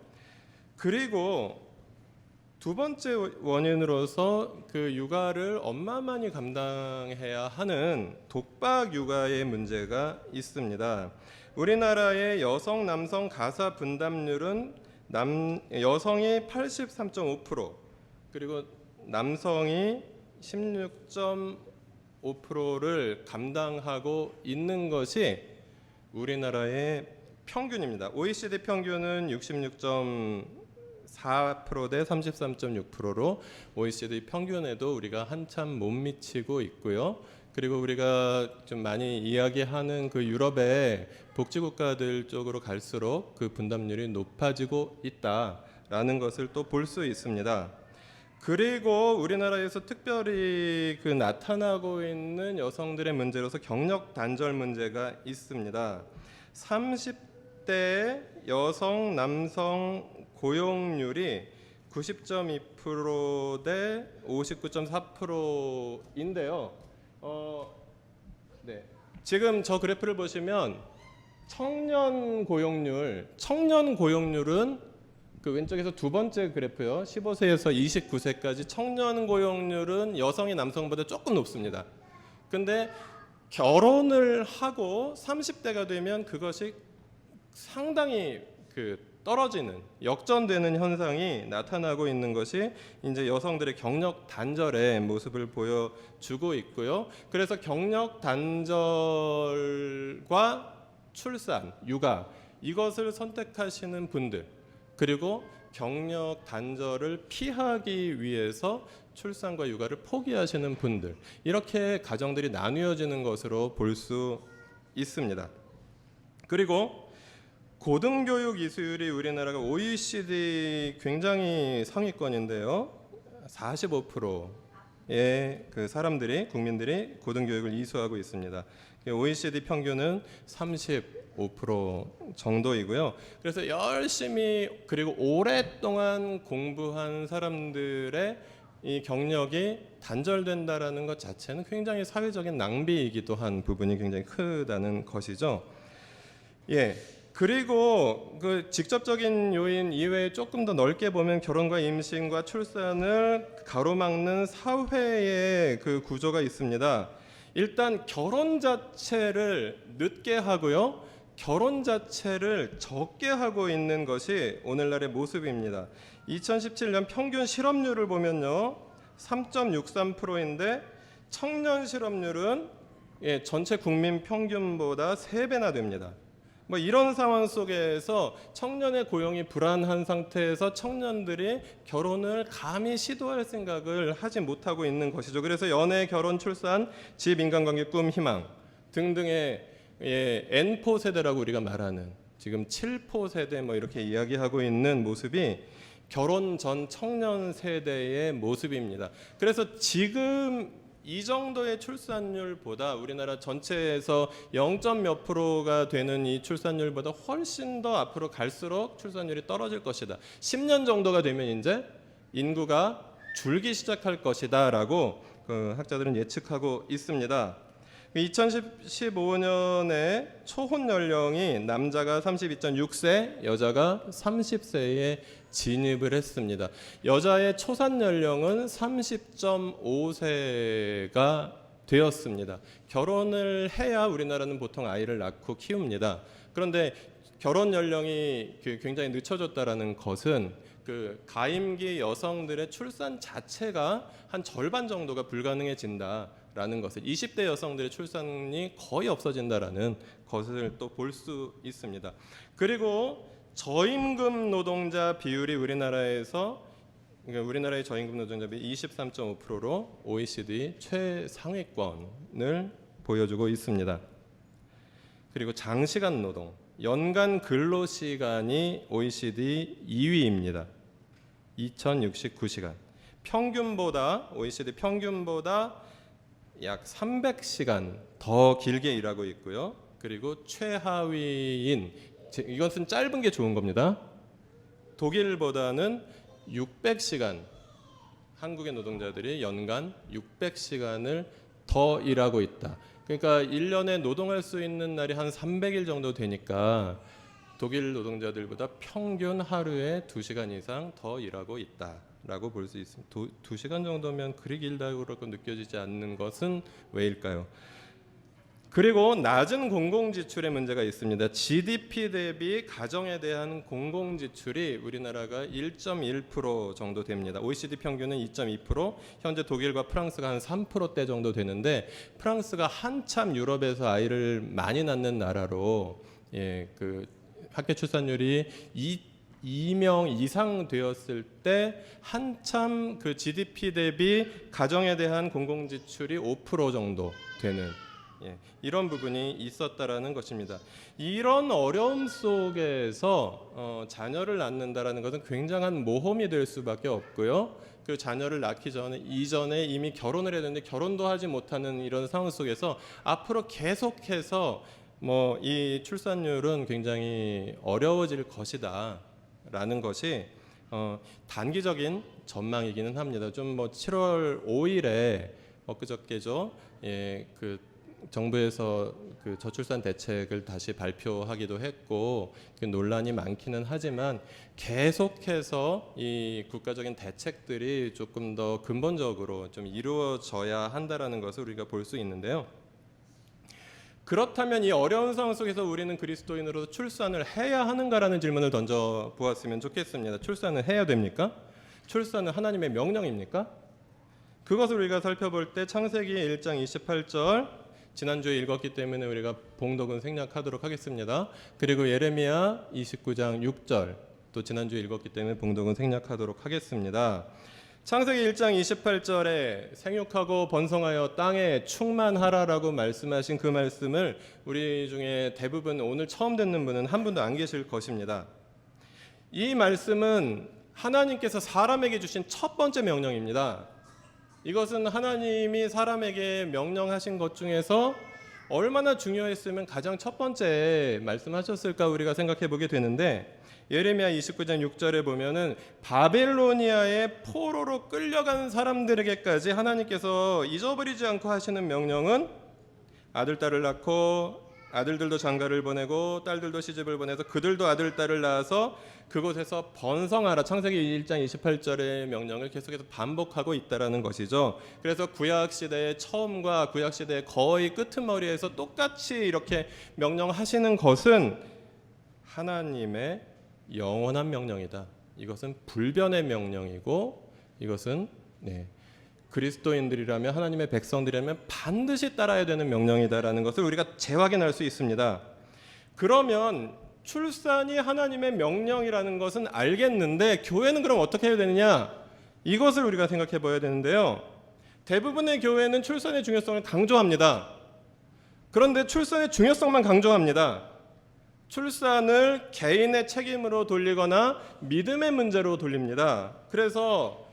[SPEAKER 7] 그리고 두 번째 원인으로서 그 육아를 엄마만이 감당해야 하는 독박 육아의 문제가 있습니다. 우리나라의 여성 남성 가사 분담률은 여성이 83.5% 그리고 남성이 16.5%를 감당하고 있는 것이 우리나라의 평균입니다. OECD 평균은 66.4% 대 33.6%로 OECD 평균에도 우리가 한참 못 미치고 있고요. 그리고 우리가 좀 많이 이야기하는 그 유럽의 복지국가들 쪽으로 갈수록 그 분담률이 높아지고 있다라는 것을 또 볼 수 있습니다. 그리고 우리나라에서 특별히 그 나타나고 있는 여성들의 문제로서 경력 단절 문제가 있습니다. 30대 여성 남성 고용률이 90.2% 대 59.4%인데요. 네. 지금 저 그래프를 보시면 청년 고용률은 그 왼쪽에서 두 번째 그래프요. 15세에서 29세까지 청년 고용률은 여성이 남성보다 조금 높습니다. 근데 결혼을 하고 30대가 되면 그것이 상당히 떨어지는 역전되는 현상이 나타나고 있는 것이 이제 여성들의 경력 단절의 모습을 보여주고 있고요. 그래서 경력 단절과 출산, 육아 이것을 선택하시는 분들 그리고 경력 단절을 피하기 위해서 출산과 육아를 포기하시는 분들 이렇게 가정들이 나뉘어지는 것으로 볼 수 있습니다. 그리고 고등교육 이수율이 우리나라가 OECD 굉장히 상위권인데요. 45%의 그 국민들이 고등교육을 이수하고 있습니다. OECD 평균은 35% 정도이고요. 그래서 열심히 그리고 오랫동안 공부한 사람들의 이 경력이 단절된다라는 것 자체는 굉장히 사회적인 낭비이기도 한 부분이 굉장히 크다는 것이죠. 예. 그리고 그 직접적인 요인 이외에 조금 더 넓게 보면 결혼과 임신과 출산을 가로막는 사회의 그 구조가 있습니다. 일단 결혼 자체를 늦게 하고요. 결혼 자체를 적게 하고 있는 것이 오늘날의 모습입니다. 2017년 평균 실업률을 보면요. 3.63%인데 청년 실업률은 전체 국민 평균보다 3배나 됩니다. 뭐 이런 상황 속에서 청년의 고용이 불안한 상태에서 청년들이 결혼을 감히 시도할 생각을 하지 못하고 있는 것이죠. 그래서 연애, 결혼, 출산, 집, 인간관계, 꿈, 희망 등등의 N포 세대라고 우리가 말하는 지금 7포 세대 뭐 이렇게 이야기하고 있는 모습이 결혼 전 청년 세대의 모습입니다. 그래서 지금 이 정도의 출산율보다 우리나라 전체에서 0몇 프로가 되는 이 출산율보다 훨씬 더 앞으로 갈수록 출산율이 떨어질 것이다. 10년 정도가 되면 이제 인구가 줄기 시작할 것이다라고 학자들은 예측하고 있습니다. 2015년에 초혼 연령이 남자가 32.6세, 여자가 30세에 진입을 했습니다. 여자의 초산 연령은 30.5세가 되었습니다. 결혼을 해야 우리나라는 보통 아이를 낳고 키웁니다. 그런데 결혼 연령이 굉장히 늦춰졌다라는 것은 그 가임기 여성들의 출산 자체가 한 절반 정도가 불가능해진다라는 것을 20대 여성들의 출산이 거의 없어진다라는 것을 또 볼 수 있습니다. 그리고 저임금 노동자 비율이 우리나라의 저임금 노동자 비율이 23.5%로 OECD 최상위권을 보여주고 있습니다. 그리고 장시간 노동, 연간 근로 시간이 OECD 2위입니다. 2069시간. 평균보다 OECD 평균보다 약 300시간 더 길게 일하고 있고요. 그리고 최하위인, 이것은 짧은 게 좋은 겁니다. 독일보다는 600시간, 한국의 노동자들이 연간 600시간을 더 일하고 있다. 그러니까 1년에 노동할 수 있는 날이 한 300일 정도 되니까 독일 노동자들보다 평균 하루에 2시간 이상 더 일하고 있다라고 볼 수 있습니다. 2시간 정도면 그리 길다고 느껴지지 않는 것은 왜일까요? 그리고 낮은 공공지출의 문제가 있습니다. GDP 대비 가정에 대한 공공지출이 우리나라가 1.1% 정도 됩니다. OECD 평균은 2.2%, 현재 독일과 프랑스가 한 3%대 정도 되는데, 프랑스가 한참 유럽에서 아이를 많이 낳는 나라로 그 학교 출산율이 2명 이상 되었을 때 한참 그 GDP 대비 가정에 대한 공공지출이 5% 정도 되는 이런 부분이 있었다라는 것입니다. 이런 어려움 속에서 자녀를 낳는다라는 것은 굉장한 모험이 될 수밖에 없고요. 그 자녀를 낳기 이전에 이미 결혼을 해야 되는데 결혼도 하지 못하는 이런 상황 속에서 앞으로 계속해서 이 출산율은 굉장히 어려워질 것이다라는 것이 단기적인 전망이기는 합니다. 좀 7월 5일에 엊그저께죠. 그 정부에서 그 저출산 대책을 다시 발표하기도 했고 그 논란이 많기는 하지만 계속해서 이 국가적인 대책들이 조금 더 근본적으로 좀 이루어져야 한다라는 것을 우리가 볼 수 있는데요. 그렇다면 이 어려운 상황 속에서 우리는 그리스도인으로서 출산을 해야 하는가라는 질문을 던져 보았으면 좋겠습니다. 출산을 해야 됩니까? 출산은 하나님의 명령입니까? 그것을 우리가 살펴볼 때 창세기 1장 28절 지난주에 읽었기 때문에 우리가 봉독은 생략하도록 하겠습니다. 그리고 예레미야 29장 6절 또 지난주에 읽었기 때문에 봉독은 생략하도록 하겠습니다. 창세기 1장 28절에 생육하고 번성하여 땅에 충만하라라고 말씀하신 그 말씀을 우리 중에 대부분 오늘 처음 듣는 분은 한 분도 안 계실 것입니다. 이 말씀은 하나님께서 사람에게 주신 첫 번째 명령입니다. 이것은 하나님이 사람에게 명령하신 것 중에서 얼마나 중요했으면 가장 첫 번째 말씀하셨을까 우리가 생각해 보게 되는데, 예레미야 29장 6절에 보면은 바벨로니아의 포로로 끌려간 사람들에게까지 하나님께서 잊어버리지 않고 하시는 명령은 아들 딸을 낳고 아들들도 장가를 보내고 딸들도 시집을 보내서 그들도 아들 딸을 낳아서 그곳에서 번성하라. 창세기 1장 28절의 명령을 계속해서 반복하고 있다라는 것이죠. 그래서 구약 시대의 처음과 구약 시대의 거의 끄트머리에서 똑같이 이렇게 명령하시는 것은 하나님의 영원한 명령이다. 이것은 불변의 명령이고 이것은 그리스도인들이라면 하나님의 백성들이라면 반드시 따라야 되는 명령이다라는 것을 우리가 재확인할 수 있습니다. 그러면 출산이 하나님의 명령이라는 것은 알겠는데 교회는 그럼 어떻게 해야 되느냐? 이것을 우리가 생각해 봐야 되는데요. 대부분의 교회는 출산의 중요성을 강조합니다. 그런데 출산의 중요성만 강조합니다. 출산을 개인의 책임으로 돌리거나 믿음의 문제로 돌립니다. 그래서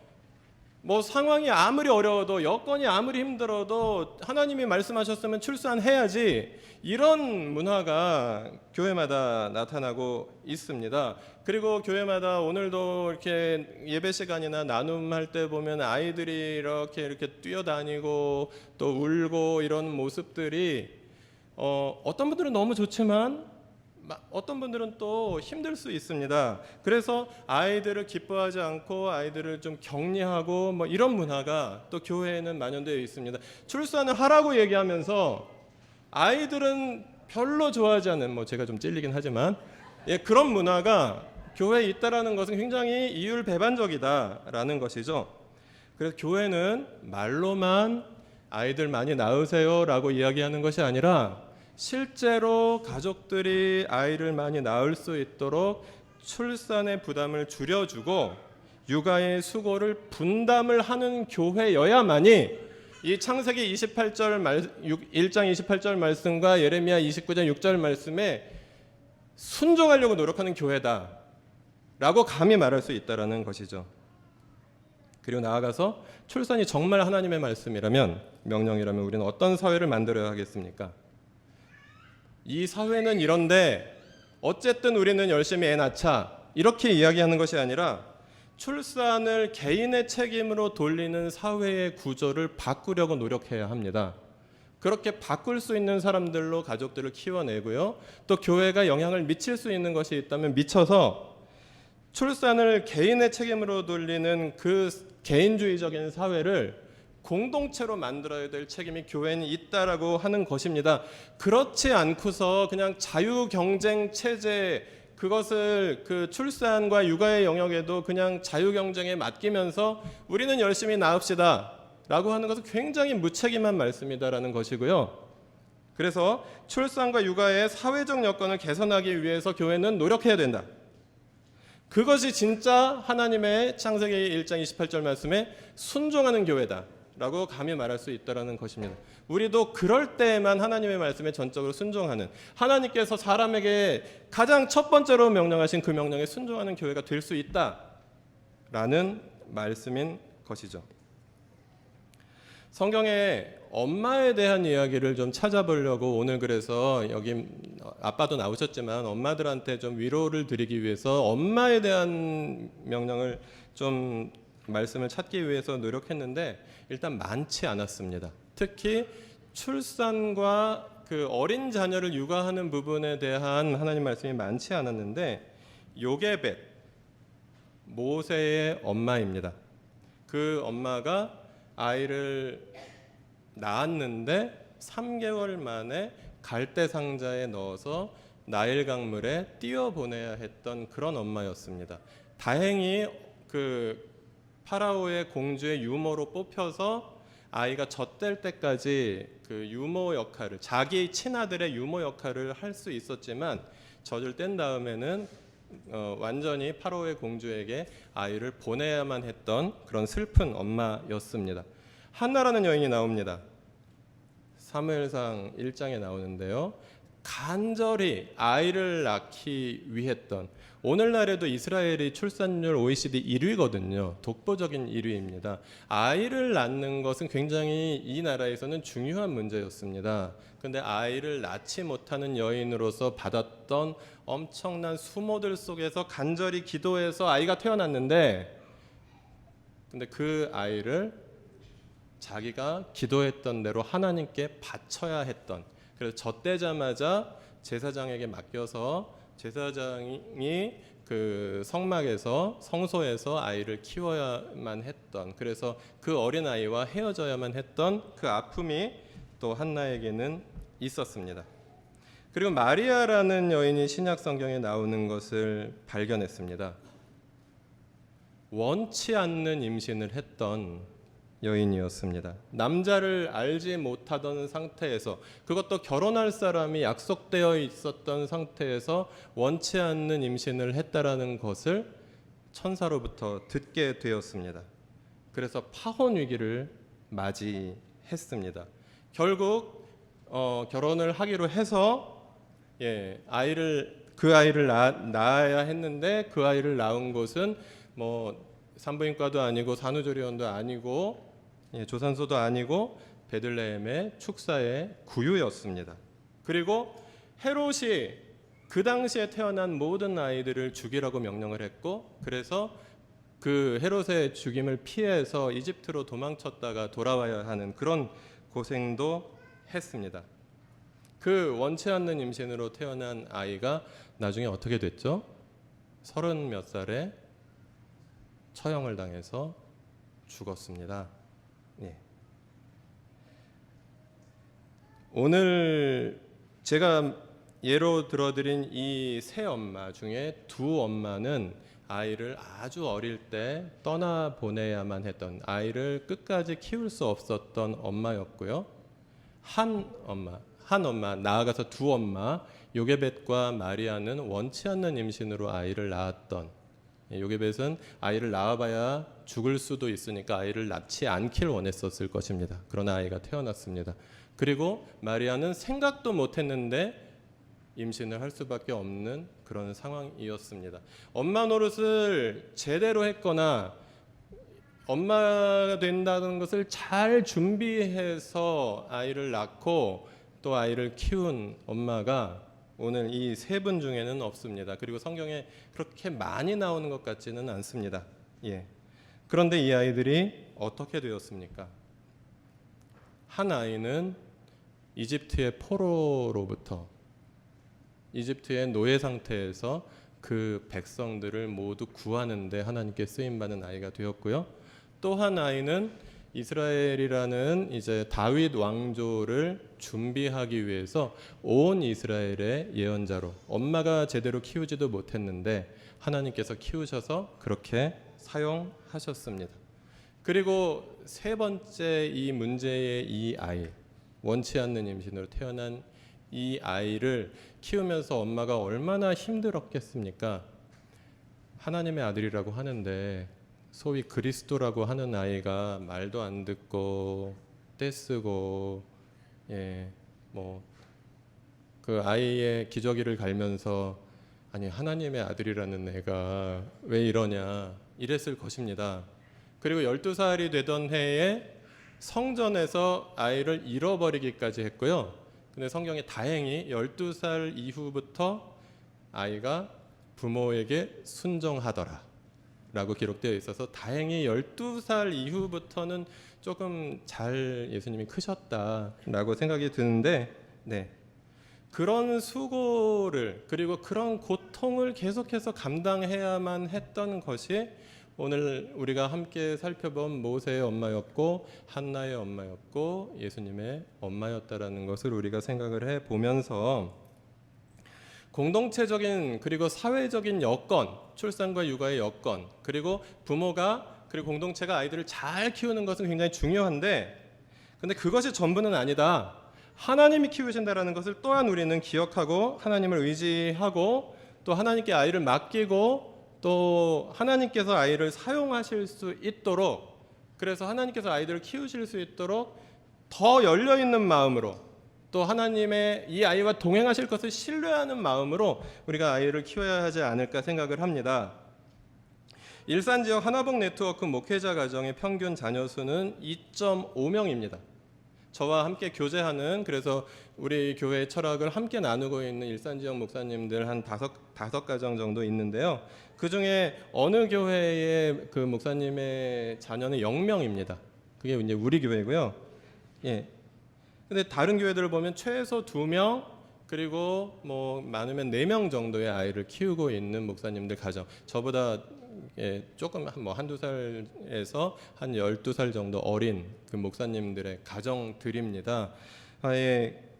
[SPEAKER 7] 상황이 아무리 어려워도 여건이 아무리 힘들어도 하나님이 말씀하셨으면 출산해야지, 이런 문화가 교회마다 나타나고 있습니다. 그리고 교회마다 오늘도 이렇게 예배 시간이나 나눔할 때 보면 아이들이 이렇게 뛰어다니고 또 울고 이런 모습들이 어떤 분들은 너무 좋지만 어떤 분들은 또 힘들 수 있습니다. 그래서 아이들을 기뻐하지 않고 아이들을 좀 격리하고 이런 문화가 또 교회에는 만연되어 있습니다. 출산을 하라고 얘기하면서 아이들은 별로 좋아하지 않는, 제가 좀 찔리긴 하지만 그런 문화가 교회에 있다라는 것은 굉장히 이율배반적이다라는 것이죠. 그래서 교회는 말로만 아이들 많이 낳으세요라고 이야기하는 것이 아니라 실제로 가족들이 아이를 많이 낳을 수 있도록 출산의 부담을 줄여주고 육아의 수고를 분담을 하는 교회여야만이 이 창세기 1장 28절 말씀과 예레미야 29장 6절 말씀에 순종하려고 노력하는 교회다라고 감히 말할 수 있다라는 것이죠. 그리고 나아가서 출산이 정말 하나님의 말씀이라면, 명령이라면 우리는 어떤 사회를 만들어야 하겠습니까? 이 사회는 이런데 어쨌든 우리는 열심히 애 낳자, 이렇게 이야기하는 것이 아니라 출산을 개인의 책임으로 돌리는 사회의 구조를 바꾸려고 노력해야 합니다. 그렇게 바꿀 수 있는 사람들로 가족들을 키워내고요. 또 교회가 영향을 미칠 수 있는 것이 있다면 미쳐서 출산을 개인의 책임으로 돌리는 그 개인주의적인 사회를 공동체로 만들어야 될 책임이 교회는 있다라고 하는 것입니다. 그렇지 않고서 그냥 자유 경쟁 체제, 그것을 그 출산과 육아의 영역에도 그냥 자유 경쟁에 맡기면서 우리는 열심히 낳읍시다 라고 하는 것은 굉장히 무책임한 말씀이다라는 것이고요. 그래서 출산과 육아의 사회적 여건을 개선하기 위해서 교회는 노력해야 된다. 그것이 진짜 하나님의 창세기 1장 28절 말씀에 순종하는 교회다 라고 감히 말할 수 있다는 것입니다. 우리도 그럴 때에만 하나님의 말씀에 전적으로 순종하는, 하나님께서 사람에게 가장 첫 번째로 명령하신 그 명령에 순종하는 교회가 될 수 있다라는 말씀인 것이죠. 성경에 엄마에 대한 이야기를 좀 찾아보려고 오늘 그래서 여기 아빠도 나오셨지만 엄마들한테 좀 위로를 드리기 위해서 엄마에 대한 명령을 좀 말씀을 찾기 위해서 노력했는데 일단 많지 않았습니다. 특히 출산과 그 어린 자녀를 육아하는 부분에 대한 하나님 말씀이 많지 않았는데 요게벳, 모세의 엄마입니다. 그 엄마가 아이를 낳았는데 3개월 만에 갈대 상자에 넣어서 나일 강물에 띄워보내야 했던 그런 엄마였습니다. 다행히 그 파라오의 공주의 유모로 뽑혀서 아이가 젖될 때까지 그 유모 역할을, 자기 친아들의 유모 역할을 할 수 있었지만 젖을 뗀 다음에는 완전히 파라오의 공주에게 아이를 보내야만 했던 그런 슬픈 엄마였습니다. 한나라는 여인이 나옵니다. 사무엘상 1장에 나오는데요. 간절히 아이를 낳기 위했던, 오늘날에도 이스라엘이 출산율 OECD 1위거든요. 독보적인 1위입니다. 아이를 낳는 것은 굉장히 이 나라에서는 중요한 문제였습니다. 그런데 아이를 낳지 못하는 여인으로서 받았던 엄청난 수모들 속에서 간절히 기도해서 아이가 태어났는데, 근데 그 아이를 자기가 기도했던 대로 하나님께 바쳐야 했던, 그래서 젖대자마자 제사장에게 맡겨서 제사장이 그 성막에서, 성소에서 아이를 키워야만 했던, 그래서 그 어린 아이와 헤어져야만 했던 그 아픔이 또 한나에게는 있었습니다. 그리고 마리아라는 여인이 신약 성경에 나오는 것을 발견했습니다. 원치 않는 임신을 했던 여인이었습니다. 남자를 알지 못하던 상태에서, 그것도 결혼할 사람이 약속되어 있었던 상태에서 원치 않는 임신을 했다라는 것을 천사로부터 듣게 되었습니다. 그래서 파혼 위기를 맞이했습니다. 결국 결혼을 하기로 해서 그 아이를 낳아야 했는데, 그 아이를 낳은 곳은 뭐 산부인과도 아니고 산후조리원도 아니고 조산소도 아니고 베들레헴의 축사의 구유였습니다. 그리고 헤롯이 그 당시에 태어난 모든 아이들을 죽이라고 명령을 했고, 그래서 그 헤롯의 죽임을 피해서 이집트로 도망쳤다가 돌아와야 하는 그런 고생도 했습니다. 그 원치 않는 임신으로 태어난 아이가 나중에 어떻게 됐죠? 30몇 살에 처형을 당해서 죽었습니다. 오늘 제가 예로 들어드린 이 세 엄마 중에 두 엄마는 아이를 아주 어릴 때 떠나보내야만 했던, 아이를 끝까지 키울 수 없었던 엄마였고요. 한 엄마, 나아가서 두 엄마, 요게벳과 마리아는 원치 않는 임신으로 아이를 낳았던, 요게벳은 아이를 낳아봐야 죽을 수도 있으니까 아이를 낳지 않길 원했었을 것입니다. 그러나 아이가 태어났습니다. 그리고 마리아는 생각도 못했는데 임신을 할 수밖에 없는 그런 상황이었습니다. 엄마 노릇을 제대로 했거나 엄마가 된다는 것을 잘 준비해서 아이를 낳고 또 아이를 키운 엄마가 오늘 이 세 분 중에는 없습니다. 그리고 성경에 그렇게 많이 나오는 것 같지는 않습니다. 예. 그런데 이 아이들이 어떻게 되었습니까? 한 아이는 이집트의 포로로부터, 이집트의 노예 상태에서 그 백성들을 모두 구하는데 하나님께 쓰임 받는 아이가 되었고요. 또 한 아이는 이스라엘이라는 이제 다윗 왕조를 준비하기 위해서 온 이스라엘의 예언자로, 엄마가 제대로 키우지도 못했는데 하나님께서 키우셔서 그렇게 사용하셨습니다. 그리고 세 번째 이 문제의 이 아이, 원치 않는 임신으로 태어난 이 아이를 키우면서 엄마가 얼마나 힘들었겠습니까? 하나님의 아들이라고 하는데 소위 그리스도라고 하는 아이가 말도 안 듣고 떼쓰고, 뭐 그 아이의 기저귀를 갈면서 아니 하나님의 아들이라는 애가 왜 이러냐 이랬을 것입니다. 그리고 12살이 되던 해에 성전에서 아이를 잃어버리기까지 했고요. 근데 성경에 다행히 12살 이후부터 아이가 부모에게 순종하더라 라고 기록되어 있어서 다행히 12살 이후부터는 조금 잘 예수님이 크셨다라고 생각이 드는데, 네. 그런 수고를 그리고 그런 고통을 계속해서 감당해야만 했던 것이 오늘 우리가 함께 살펴본 모세의 엄마였고 한나의 엄마였고 예수님의 엄마였다라는 것을 우리가 생각을 해보면서 공동체적인 그리고 사회적인 여건, 출산과 육아의 여건, 그리고 부모가 그리고 공동체가 아이들을 잘 키우는 것은 굉장히 중요한데, 근데 그것이 전부는 아니다. 하나님이 키우신다라는 것을 또한 우리는 기억하고 하나님을 의지하고 또 하나님께 아이를 맡기고 또 하나님께서 아이를 사용하실 수 있도록, 그래서 하나님께서 아이들을 키우실 수 있도록 더 열려있는 마음으로 또 하나님의 이 아이와 동행하실 것을 신뢰하는 마음으로 우리가 아이를 키워야 하지 않을까 생각을 합니다. 일산지역 하나복 네트워크 목회자 가정의 평균 자녀 수는 2.5명입니다. 저와 함께 교제하는, 그래서 우리 교회의 철학을 함께 나누고 있는 일산지역 목사님들 한 다섯 가정 정도 있는데요. 그 중에 어느 교회의 그 목사님의 자녀는 0명입니다. 그게 이제 우리 교회고요. 예. 근데 다른 교회들을 보면 최소 2명, 그리고 뭐 많으면 4명 정도의 아이를 키우고 있는 목사님들 가정. 저보다 조금 뭐 한두 살에서 한 12살 정도 어린 그 목사님들의 가정들입니다.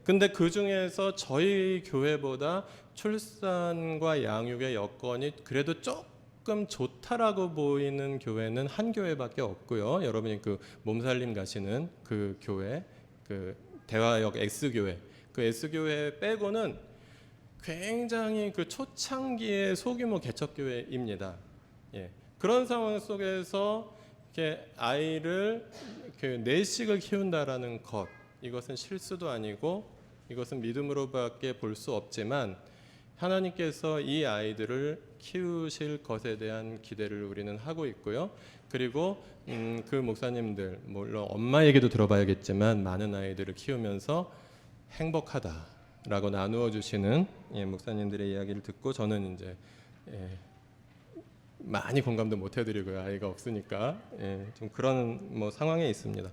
[SPEAKER 7] 근데 그 중에서 저희 교회보다 출산과 양육의 여건이 그래도 조금 좋다라고 보이는 교회는 한 교회밖에 없고요. 여러분이 그 몸살림 가시는 그 교회, 그 대화역 S교회, 그 S교회 빼고는 굉장히 그 초창기의 소규모 개척교회입니다. 예. 그런 상황 속에서 이렇게 아이를 이렇게 내식을 키운다라는 것, 이것은 실수도 아니고 이것은 믿음으로밖에 볼 수 없지만 하나님께서 이 아이들을 키우실 것에 대한 기대를 우리는 하고 있고요. 그리고 그 목사님들, 물론 엄마 얘기도 들어봐야겠지만 많은 아이들을 키우면서 행복하다라고 나누어 주시는 목사님들의 이야기를 듣고 저는 이제 많이 공감도 못 해드리고요. 아이가 없으니까 좀 그런 뭐 상황에 있습니다.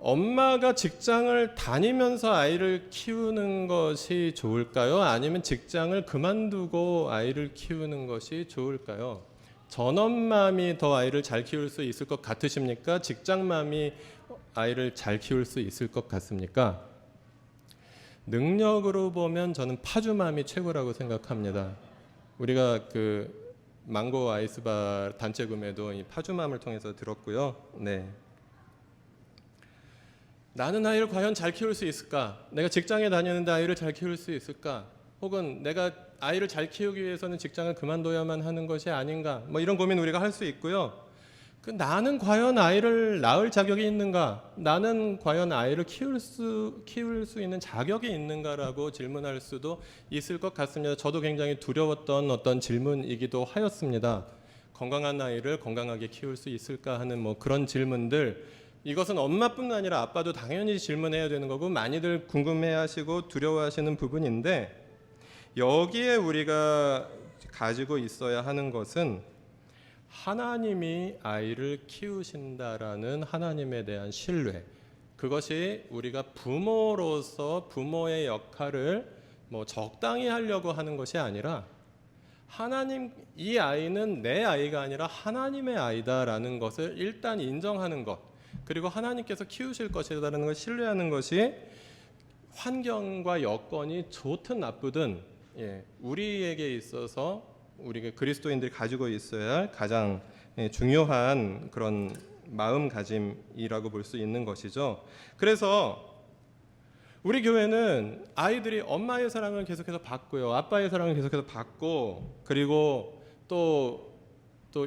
[SPEAKER 7] 엄마가 직장을 다니면서 아이를 키우는 것이 좋을까요? 아니면 직장을 그만두고 아이를 키우는 것이 좋을까요? 전업맘이 더 아이를 잘 키울 수 있을 것 같으십니까? 직장맘이 아이를 잘 키울 수 있을 것 같습니까? 능력으로 보면 저는 파주맘이 최고라고 생각합니다. 우리가 그 망고 아이스바 단체 구매도 이 파주맘을 통해서 들었고요. 네. 나는 아이를 과연 잘 키울 수 있을까? 내가 직장에 다니는데 아이를 잘 키울 수 있을까? 혹은 내가 아이를 잘 키우기 위해서는 직장을 그만둬야만 하는 것이 아닌가? 뭐 이런 고민 우리가 할 수 있고요. 나는 과연 아이를 낳을 자격이 있는가? 나는 과연 아이를 키울 수 있는 자격이 있는가라고 질문할 수도 있을 것 같습니다. 저도 굉장히 두려웠던 어떤 질문이기도 하였습니다. 건강한 아이를 건강하게 키울 수 있을까 하는 뭐 그런 질문들, 이것은 엄마뿐 아니라 아빠도 당연히 질문해야 되는 거고 많이들 궁금해하시고 두려워하시는 부분인데, 여기에 우리가 가지고 있어야 하는 것은 하나님이 아이를 키우신다라는 하나님에 대한 신뢰, 그것이 우리가 부모로서 부모의 역할을 뭐 적당히 하려고 하는 것이 아니라 하나님, 이 아이는 내 아이가 아니라 하나님의 아이다라는 것을 일단 인정하는 것, 그리고 하나님께서 키우실 것이라는 것을 신뢰하는 것이 환경과 여건이 좋든 나쁘든 우리에게 있어서 우리가 그리스도인들이 가지고 있어야 할 가장 중요한 그런 마음가짐이라고 볼 수 있는 것이죠. 그래서 우리 교회는 아이들이 엄마의 사랑을 계속해서 받고요, 아빠의 사랑을 계속해서 받고, 그리고 또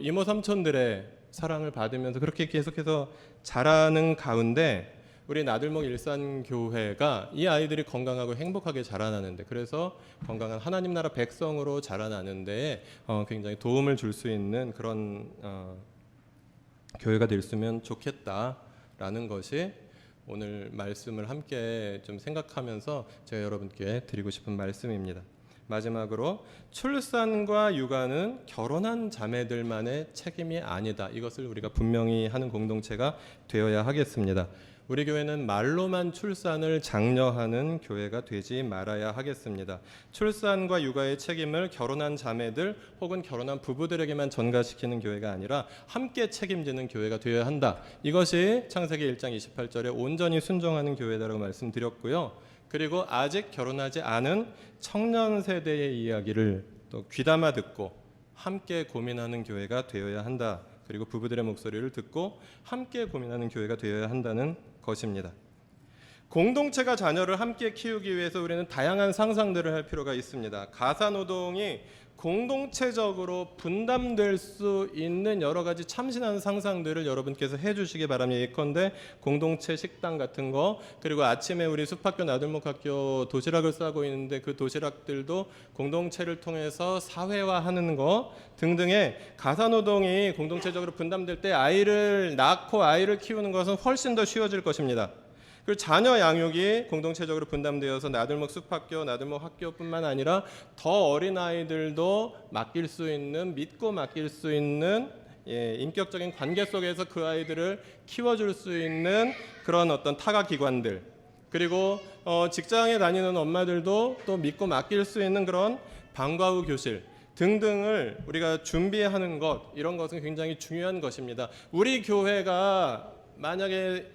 [SPEAKER 7] 이모 삼촌들의 사랑을 받으면서 그렇게 계속해서 자라는 가운데 우리 나들목 일산교회가 이 아이들이 건강하고 행복하게 자라나는데, 그래서 건강한 하나님 나라 백성으로 자라나는데 굉장히 도움을 줄 수 있는 그런 교회가 됐으면 좋겠다라는 것이 오늘 말씀을 함께 좀 생각하면서 제가 여러분께 드리고 싶은 말씀입니다. 마지막으로, 출산과 육아는 결혼한 자매들만의 책임이 아니다. 이것을 우리가 분명히 하는 공동체가 되어야 하겠습니다. 우리 교회는 말로만 출산을 장려하는 교회가 되지 말아야 하겠습니다. 출산과 육아의 책임을 결혼한 자매들 혹은 결혼한 부부들에게만 전가시키는 교회가 아니라 함께 책임지는 교회가 되어야 한다. 이것이 창세기 1장 28절에 온전히 순종하는 교회다라고 말씀드렸고요. 그리고 아직 결혼하지 않은 청년 세대의 이야기를 또 귀담아 듣고 함께 고민하는 교회가 되어야 한다. 그리고 부부들의 목소리를 듣고 함께 고민하는 교회가 되어야 한다는 것입니다. 공동체가 자녀를 함께 키우기 위해서 우리는 다양한 상상들을 할 필요가 있습니다. 가사노동이 공동체적으로 분담될 수 있는 여러 가지 참신한 상상들을 여러분께서 해주시기 바랍니다. 예컨대 공동체 식당 같은 거, 그리고 아침에 우리 숲학교 나들목학교 도시락을 싸고 있는데 그 도시락들도 공동체를 통해서 사회화하는 거 등등의 가사노동이 공동체적으로 분담될 때 아이를 낳고 아이를 키우는 것은 훨씬 더 쉬워질 것입니다. 그리고 자녀 양육이 공동체적으로 분담되어서 나들목 숲학교, 나들목 학교뿐만 아니라 더 어린 아이들도 맡길 수 있는, 믿고 맡길 수 있는 인격적인 관계 속에서 그 아이들을 키워줄 수 있는 그런 어떤 타가 기관들, 그리고 직장에 다니는 엄마들도 또 믿고 맡길 수 있는 그런 방과 후 교실 등등을 우리가 준비하는 것, 이런 것은 굉장히 중요한 것입니다. 우리 교회가 만약에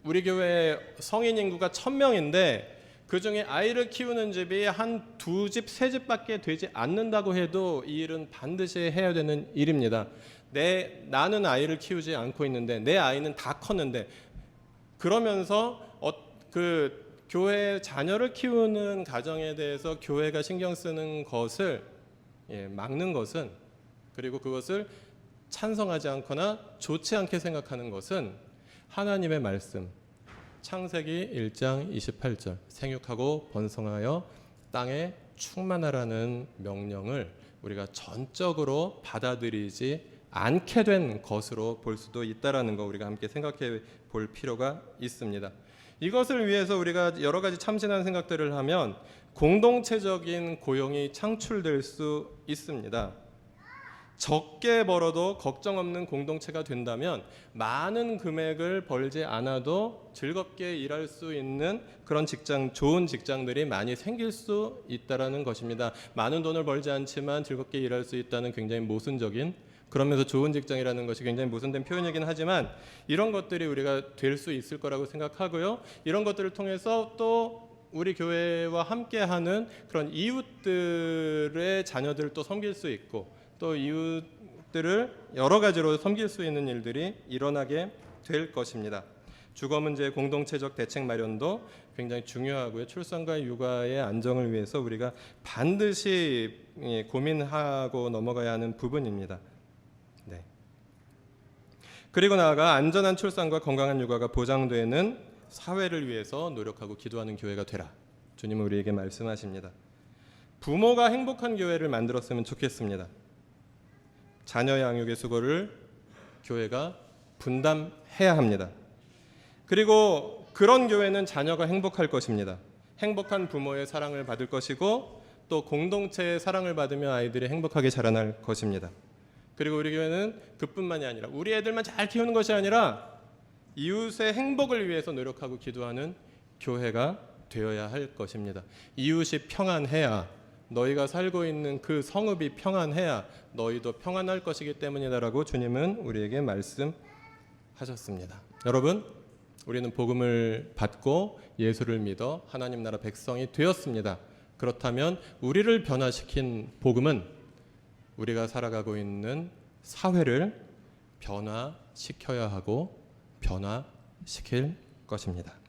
[SPEAKER 7] 우리 교회 성인 인구가 1000명인데 그 중에 아이를 키우는 집이 한 2집, 3집밖에 되지 않는다고 해도 이 일은 반드시 해야 되는 일입니다. 나는 아이를 키우지 않고 있는데 내 아이는 다 컸는데, 그러면서 그 교회 자녀를 키우는 가정에 대해서 교회가 신경 쓰는 것을 막는 것은, 그리고 그것을 찬성하지 않거나 좋지 않게 생각하는 것은 하나님의 말씀, 창세기 1장 28절 생육하고 번성하여 땅에 충만하라는 명령을 우리가 전적으로 받아들이지 않게 된 것으로 볼 수도 있다라는 거 우리가 함께 생각해 볼 필요가 있습니다. 이것을 위해서 우리가 여러 가지 참신한 생각들을 하면 공동체적인 고용이 창출될 수 있습니다. 적게 벌어도 걱정 없는 공동체가 된다면 많은 금액을 벌지 않아도 즐겁게 일할 수 있는 그런 직장, 좋은 직장들이 많이 생길 수 있다라는 것입니다. 많은 돈을 벌지 않지만 즐겁게 일할 수 있다는 굉장히 모순적인, 그러면서 좋은 직장이라는 것이 굉장히 모순된 표현이긴 하지만 이런 것들이 우리가 될 수 있을 거라고 생각하고요. 이런 것들을 통해서 또 우리 교회와 함께하는 그런 이웃들의 자녀들을 또 섬길 수 있고, 또 이웃들을 여러 가지로 섬길 수 있는 일들이 일어나게 될 것입니다. 주거 문제 공동체적 대책 마련도 굉장히 중요하고요. 출산과 육아의 안정을 위해서 우리가 반드시 고민하고 넘어가야 하는 부분입니다. 네. 그리고 나아가 안전한 출산과 건강한 육아가 보장되는 사회를 위해서 노력하고 기도하는 교회가 되라. 주님은 우리에게 말씀하십니다. 부모가 행복한 교회를 만들었으면 좋겠습니다. 자녀 양육의 수고를 교회가 분담해야 합니다. 그리고 그런 교회는 자녀가 행복할 것입니다. 행복한 부모의 사랑을 받을 것이고 또 공동체의 사랑을 받으며 아이들이 행복하게 자라날 것입니다. 그리고 우리 교회는 그뿐만이 아니라 우리 애들만 잘 키우는 것이 아니라 이웃의 행복을 위해서 노력하고 기도하는 교회가 되어야 할 것입니다. 이웃이 평안해야, 너희가 살고 있는 그 성읍이 평안해야 너희도 평안할 것이기 때문이다라고 주님은 우리에게 말씀하셨습니다. 여러분, 우리는 복음을 받고 예수를 믿어 하나님 나라 백성이 되었습니다. 그렇다면 우리를 변화시킨 복음은 우리가 살아가고 있는 사회를 변화시켜야 하고 변화시킬 것입니다.